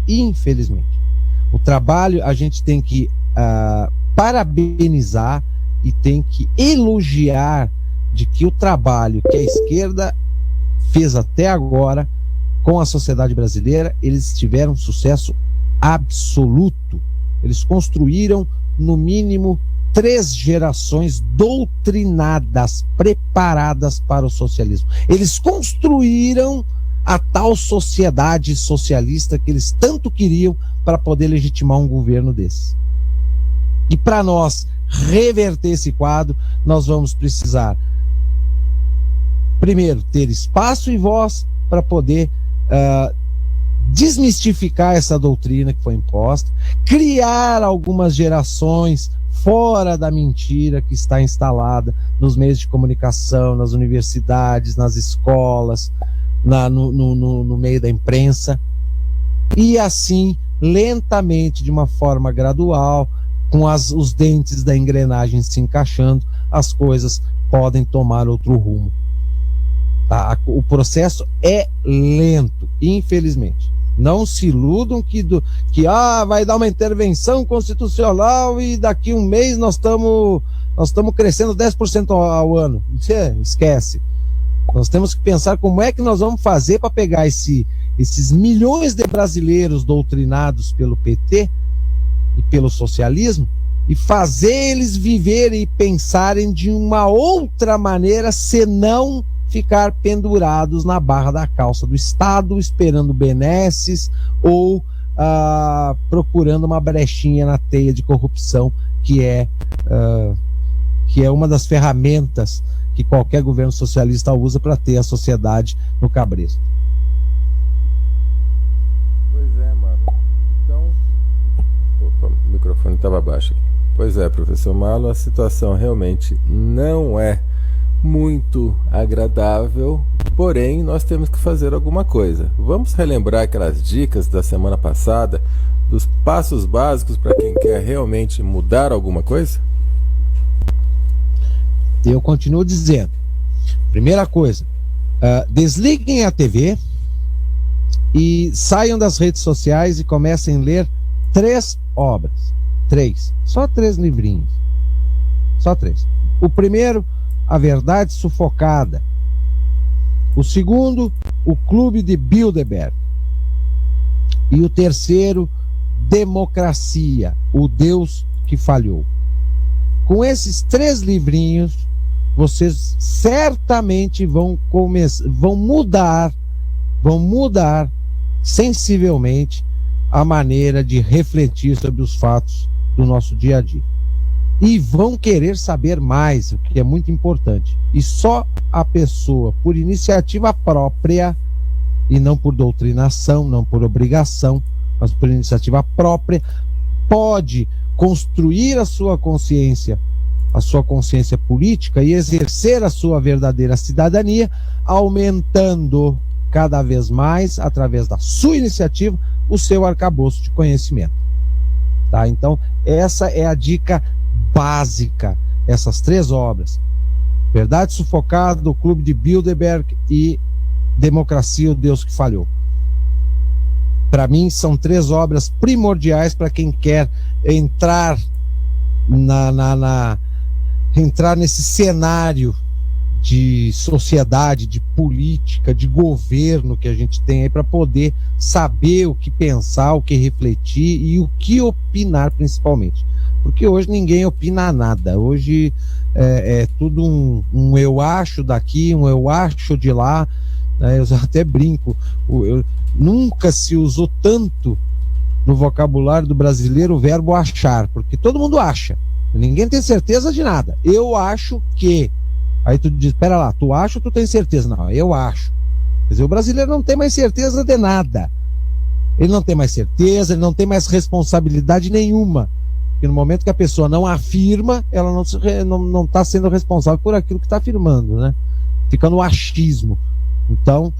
o trabalho a gente tem que parabenizar e tem que elogiar de que o trabalho que a esquerda fez até agora com a sociedade brasileira, eles tiveram sucesso absoluto. Eles construíram, no mínimo, 3 gerações doutrinadas, preparadas para o socialismo. Eles construíram a tal sociedade socialista que eles tanto queriam para poder legitimar um governo desse. E para nós reverter esse quadro, nós vamos precisar, primeiro, ter espaço e voz para poder desmistificar essa doutrina que foi imposta, criar algumas gerações fora da mentira que está instalada nos meios de comunicação, nas universidades, nas escolas, no meio da imprensa, e assim, lentamente, de uma forma gradual, com os dentes da engrenagem se encaixando, as coisas podem tomar outro rumo. Tá? O processo é lento, infelizmente. Não se iludam que vai dar uma intervenção constitucional e daqui um mês nós estamos crescendo 10% ao ano. Esquece. Nós temos que pensar como é que nós vamos fazer para pegar esses milhões de brasileiros doutrinados pelo PT e pelo socialismo e fazer eles viverem e pensarem de uma outra maneira, senão ficar pendurados na barra da calça do Estado, esperando benesses ou procurando uma brechinha na teia de corrupção, que é uma das ferramentas que qualquer governo socialista usa para ter a sociedade no cabresto. Pois é, mano. Então... Opa, o microfone estava baixo aqui. Pois é, professor Marlon, a situação realmente não é muito agradável, porém nós temos que fazer alguma coisa. Vamos relembrar aquelas dicas da semana passada, dos passos básicos para quem quer realmente mudar alguma coisa? Eu continuo dizendo, primeira coisa, desliguem a TV e saiam das redes sociais e comecem a ler 3 obras. 3, só 3 livrinhos, só 3. O primeiro, A Verdade Sufocada. O segundo, O Clube de Bilderberg. E o terceiro, Democracia, o Deus que Falhou. Com esses 3 livrinhos, vocês certamente vão mudar sensivelmente a maneira de refletir sobre os fatos do nosso dia a dia. E vão querer saber mais, o que é muito importante. E só a pessoa, por iniciativa própria, e não por doutrinação, não por obrigação, mas por iniciativa própria, pode construir a sua consciência política e exercer a sua verdadeira cidadania, aumentando cada vez mais, através da sua iniciativa, o seu arcabouço de conhecimento. Tá? Então, essa é a dica básica, essas 3 obras: Verdade Sufocada, O Clube de Bilderberg e Democracia, o Deus que Falhou. Para mim, são 3 obras primordiais para quem quer entrar entrar nesse cenário de sociedade, de política, de governo que a gente tem aí, para poder saber o que pensar, o que refletir e o que opinar, principalmente. Porque hoje ninguém opina nada. Hoje é tudo um eu acho daqui, um eu acho de lá. Né? Eu até brinco. Nunca se usou tanto no vocabulário do brasileiro o verbo achar, porque todo mundo acha. Ninguém tem certeza de nada. Eu acho que... Aí tu diz, espera lá, tu acha ou tu tem certeza? Não, eu acho. Quer dizer, o brasileiro não tem mais certeza de nada. Ele não tem mais certeza, ele não tem mais responsabilidade nenhuma. Porque no momento que a pessoa não afirma, ela não está sendo responsável por aquilo que está afirmando, né? fica no achismo. Então,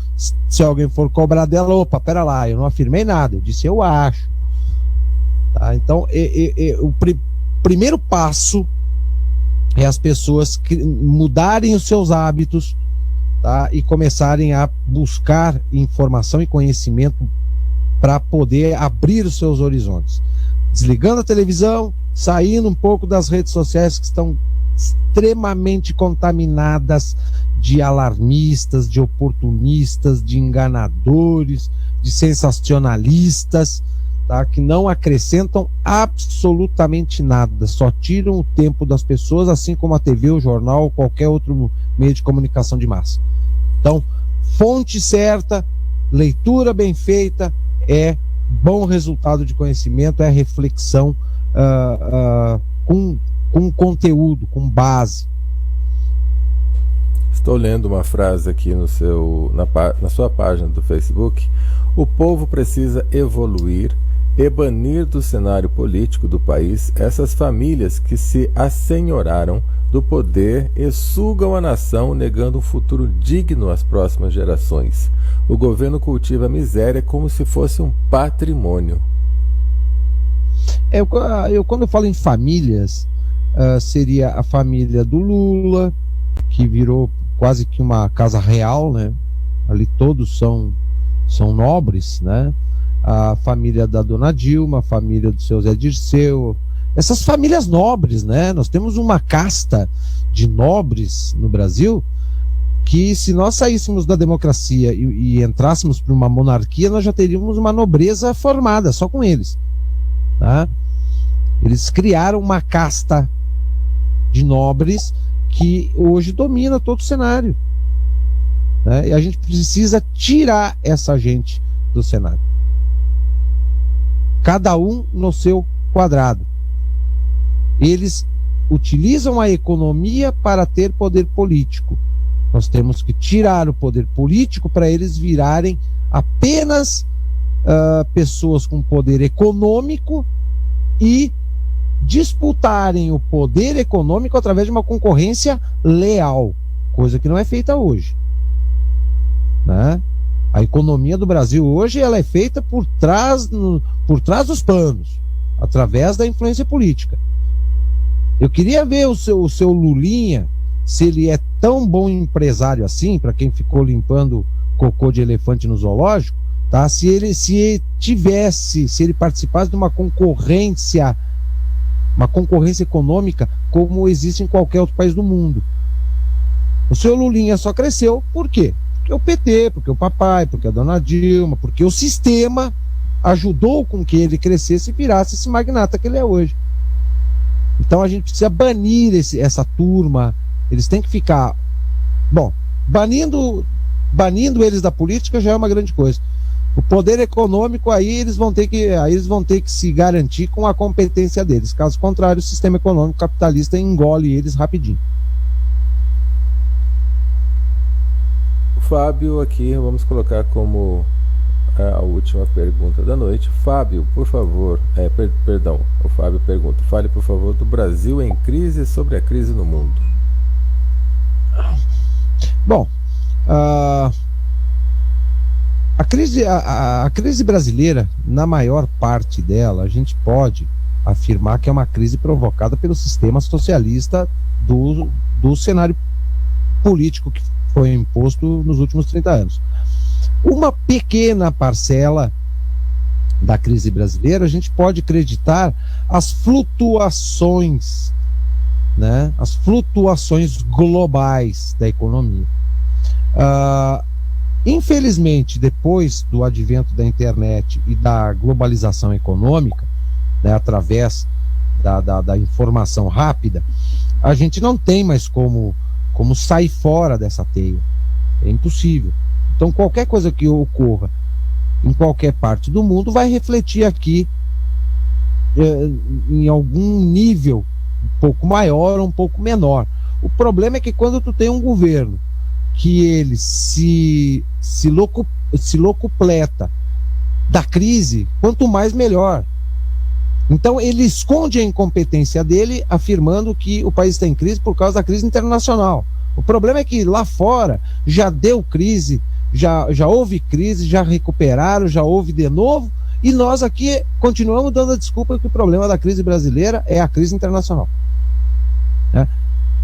se alguém for cobrar dela, opa, pera lá, eu não afirmei nada, eu disse eu acho. Tá? Então, o primeiro passo é as pessoas mudarem os seus hábitos, tá? E começarem a buscar informação e conhecimento para poder abrir os seus horizontes. Desligando a televisão, saindo um pouco das redes sociais que estão extremamente contaminadas de alarmistas, de oportunistas, de enganadores, de sensacionalistas, tá? Que não acrescentam absolutamente nada, só tiram o tempo das pessoas, assim como a TV, o jornal ou qualquer outro meio de comunicação de massa. Então, fonte certa, leitura bem feita é bom resultado de conhecimento, é reflexão com conteúdo, com base. Estou lendo uma frase aqui na sua página do Facebook. O povo precisa evoluir e banir do cenário político do país essas famílias que se assenhoraram do poder e sugam a nação, negando um futuro digno às próximas gerações. O governo cultiva a miséria como se fosse um patrimônio. Quando eu falo em famílias, seria a família do Lula, que virou quase que uma casa real, né? Ali todos são nobres, né? A família da dona Dilma, a família do seu Zé Dirceu, essas famílias nobres, né? Nós temos uma casta de nobres no Brasil que, se nós saíssemos da democracia e entrássemos para uma monarquia, nós já teríamos uma nobreza formada só com eles, tá? Eles criaram uma casta de nobres que hoje domina todo o cenário, né? E a gente precisa tirar essa gente do cenário, cada um no seu quadrado. Eles utilizam a economia para ter poder político. Nós temos que tirar o poder político para eles virarem apenas pessoas com poder econômico e disputarem o poder econômico através de uma concorrência leal, coisa que não é feita hoje, né? A economia do Brasil hoje ela é feita por trás dos panos, através da influência política. Eu queria ver o seu Lulinha, se ele é tão bom empresário assim, para quem ficou limpando cocô de elefante no zoológico, tá? Se ele participasse de uma concorrência econômica como existe em qualquer outro país do mundo. O seu Lulinha só cresceu, por quê? Porque o PT, porque o papai, porque a dona Dilma, porque o sistema ajudou com que ele crescesse e virasse esse magnata que ele é hoje. Então a gente precisa banir essa turma. Eles têm que ficar... Bom, banindo eles da política já é uma grande coisa. O poder econômico, aí eles vão ter que se garantir com a competência deles. Caso contrário, o sistema econômico capitalista engole eles rapidinho. O Fábio aqui, vamos colocar como a última pergunta da noite. Fábio, por favor, o Fábio pergunta, fale por favor do Brasil em crise e sobre a crise no mundo. Bom, a crise brasileira, na maior parte dela, a gente pode afirmar que é uma crise provocada pelo sistema socialista do cenário político que foi imposto nos últimos 30 anos. Uma pequena parcela da crise brasileira a gente pode acreditar as flutuações, né? As flutuações globais da economia. Infelizmente, depois do advento da internet e da globalização econômica, né, através da informação rápida, a gente não tem mais como sair fora dessa teia. É impossível. Então, qualquer coisa que ocorra em qualquer parte do mundo vai refletir aqui em algum nível um pouco maior ou um pouco menor. O problema é que quando tu tem um governo que ele se locupleta da crise, quanto mais melhor. Então ele esconde a incompetência dele, afirmando que o país está em crise por causa da crise internacional. O problema é que lá fora já deu crise, já houve crise, já recuperaram, já houve de novo, e nós aqui continuamos dando a desculpa que o problema da crise brasileira é a crise internacional. Né?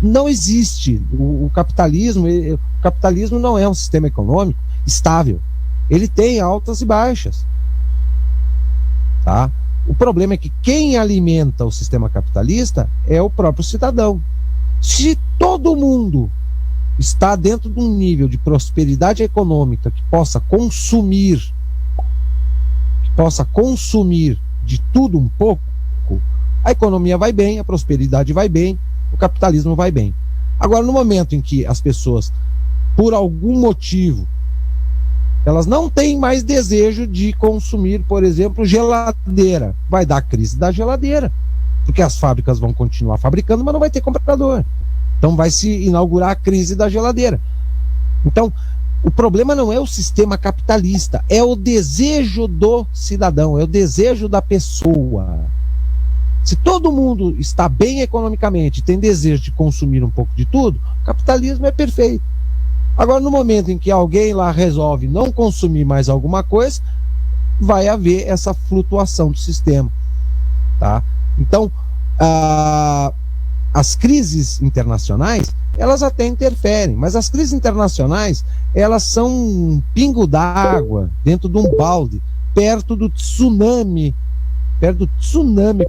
Não existe o capitalismo. O capitalismo não é um sistema econômico estável. Ele tem altas e baixas. Tá? O problema é que quem alimenta o sistema capitalista é o próprio cidadão. Se todo mundo está dentro de um nível de prosperidade econômica que possa consumir de tudo um pouco, a economia vai bem, a prosperidade vai bem, o capitalismo vai bem. Agora, no momento em que as pessoas, por algum motivo, elas não têm mais desejo de consumir, por exemplo, geladeira, vai dar crise da geladeira, porque as fábricas vão continuar fabricando, mas não vai ter comprador. Então vai se inaugurar a crise da geladeira. Então, o problema não é o sistema capitalista, é o desejo do cidadão, é o desejo da pessoa. Se todo mundo está bem economicamente, tem desejo de consumir um pouco de tudo, o capitalismo é perfeito. Agora, no momento em que alguém lá resolve não consumir mais alguma coisa, vai haver essa flutuação do sistema. Tá? Então, as crises internacionais, elas até interferem, mas as crises internacionais, elas são um pingo d'água dentro de um balde, perto do tsunami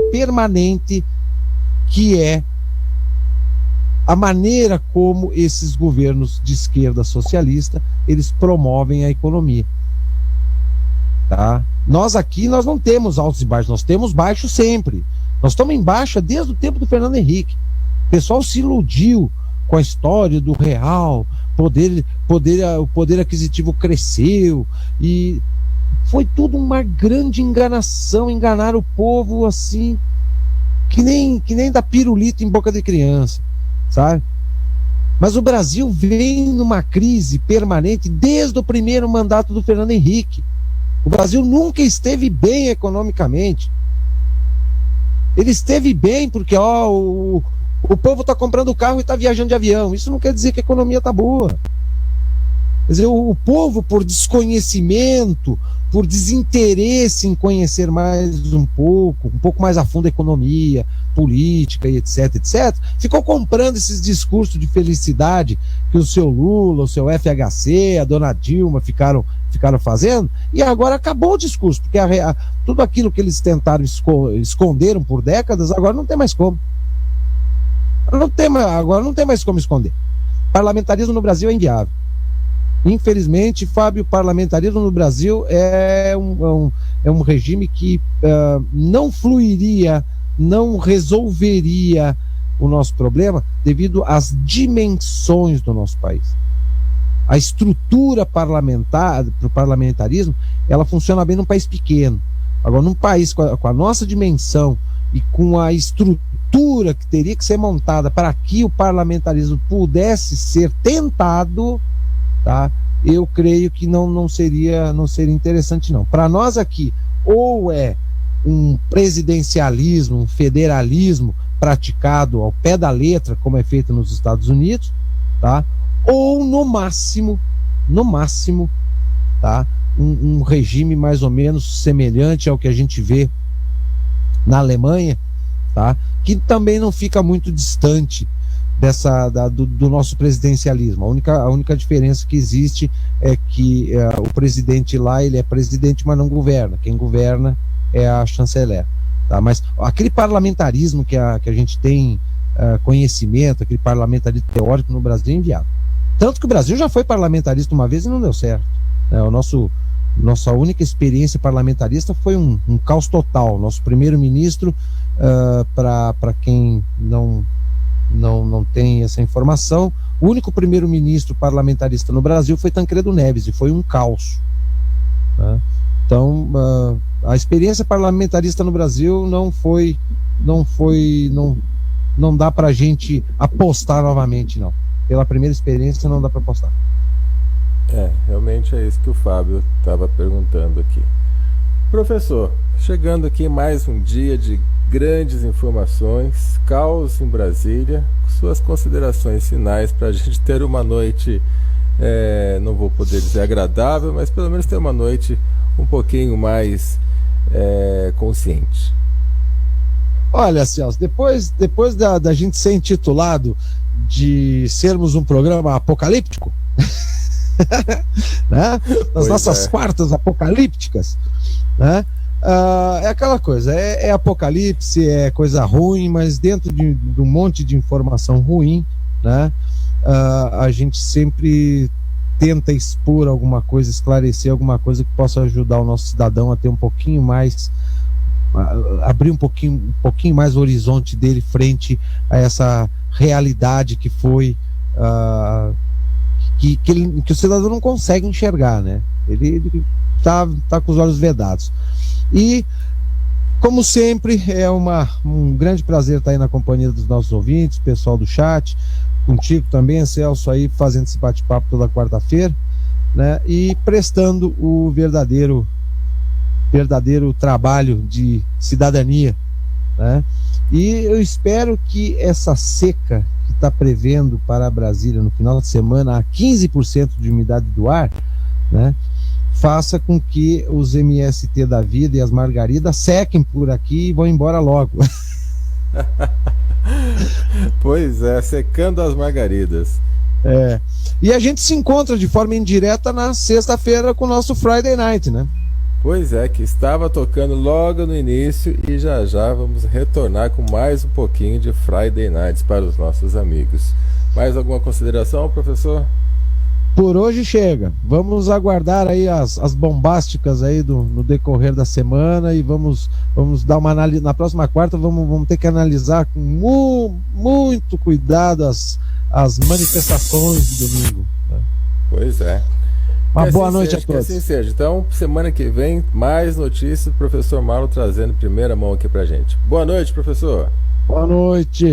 permanente que é a maneira como esses governos de esquerda socialista, eles promovem a economia. Tá? Nós aqui, nós não temos altos e baixos, nós temos baixos sempre. Nós estamos em baixa desde o tempo do Fernando Henrique. O pessoal se iludiu com a história do real, o poder aquisitivo cresceu, e foi tudo uma grande enganação, enganar o povo assim, que nem dar pirulito em boca de criança, sabe? Mas o Brasil vem numa crise permanente desde o primeiro mandato do Fernando Henrique. O Brasil nunca esteve bem economicamente. Ele esteve bem porque o povo está comprando carro e está viajando de avião. Isso não quer dizer que a economia está boa. Quer dizer, o povo, por desconhecimento, por desinteresse em conhecer mais um pouco mais a fundo a economia, política e etc, ficou comprando esses discursos de felicidade que o seu Lula, o seu FHC, a dona Dilma ficaram fazendo, e agora acabou o discurso, porque tudo aquilo que eles tentaram esconderam por décadas, agora não tem mais como. Agora não tem mais como esconder. Parlamentarismo no Brasil é inviável. Infelizmente, Fábio, o parlamentarismo no Brasil é um regime que não fluiria, não resolveria o nosso problema devido às dimensões do nosso país. A estrutura parlamentar, para o parlamentarismo, ela funciona bem num país pequeno. Agora, num país com a nossa dimensão e com a estrutura que teria que ser montada para que o parlamentarismo pudesse ser tentado, tá? Eu creio que não seria interessante, não. Para nós aqui, ou é um presidencialismo, um federalismo praticado ao pé da letra, como é feito nos Estados Unidos, tá? Ou no máximo, tá? Um regime mais ou menos semelhante ao que a gente vê na Alemanha, tá? Que também não fica muito distante do nosso presidencialismo. A única diferença que existe é que o presidente lá, ele é presidente, mas não governa. Quem governa é a chanceler. Tá? Mas aquele parlamentarismo que a gente tem conhecimento, aquele parlamentarismo teórico no Brasil é inviável. Tanto que o Brasil já foi parlamentarista uma vez e não deu certo. Nossa única experiência parlamentarista foi um caos total. Nosso primeiro-ministro, para quem não tem essa informação, o único primeiro-ministro parlamentarista no Brasil foi Tancredo Neves, e foi um caos. Né? Então, a experiência parlamentarista no Brasil não dá para a gente apostar novamente, não. Pela primeira experiência não dá para apostar. Realmente é isso que o Fábio estava perguntando aqui. Professor, chegando aqui mais um dia de grandes informações, caos em Brasília. suas considerações finais para a gente ter uma noite, não vou poder dizer agradável, mas pelo menos ter uma noite um pouquinho mais consciente. Olha, Celso, depois da gente ser intitulado de sermos um programa apocalíptico, né? Nas nossas quartas apocalípticas, né? É aquela coisa, é apocalipse, é coisa ruim, mas dentro de um monte de informação ruim, né? A gente sempre tenta expor alguma coisa, esclarecer alguma coisa que possa ajudar o nosso cidadão a ter um pouquinho mais, abrir um pouquinho mais o horizonte dele frente a essa realidade que foi que o cidadão não consegue enxergar, né? Ele tá com os olhos vedados. E, como sempre, é um grande prazer estar aí na companhia dos nossos ouvintes, pessoal do chat, contigo também, Celso, aí fazendo esse bate-papo toda quarta-feira, né? E prestando o verdadeiro trabalho de cidadania, né? E eu espero que essa seca que está prevendo para Brasília no final de semana a 15% de umidade do ar, né, faça com que os MST da vida e as margaridas sequem por aqui e vão embora logo. Pois é, secando as margaridas. E a gente se encontra de forma indireta na sexta-feira com o nosso Friday Night, né? Pois é, que estava tocando logo no início e já já vamos retornar com mais um pouquinho de Friday Nights para os nossos amigos. Mais alguma consideração, professor? Por hoje chega. Vamos aguardar aí as bombásticas aí no decorrer da semana e vamos dar uma análise. Na próxima quarta vamos ter que analisar com muito cuidado as manifestações de domingo, né? Pois é. Uma boa noite a todos. Que assim seja. Então, semana que vem, mais notícias, o professor Mauro trazendo em primeira mão aqui pra gente. Boa noite, professor. Boa noite.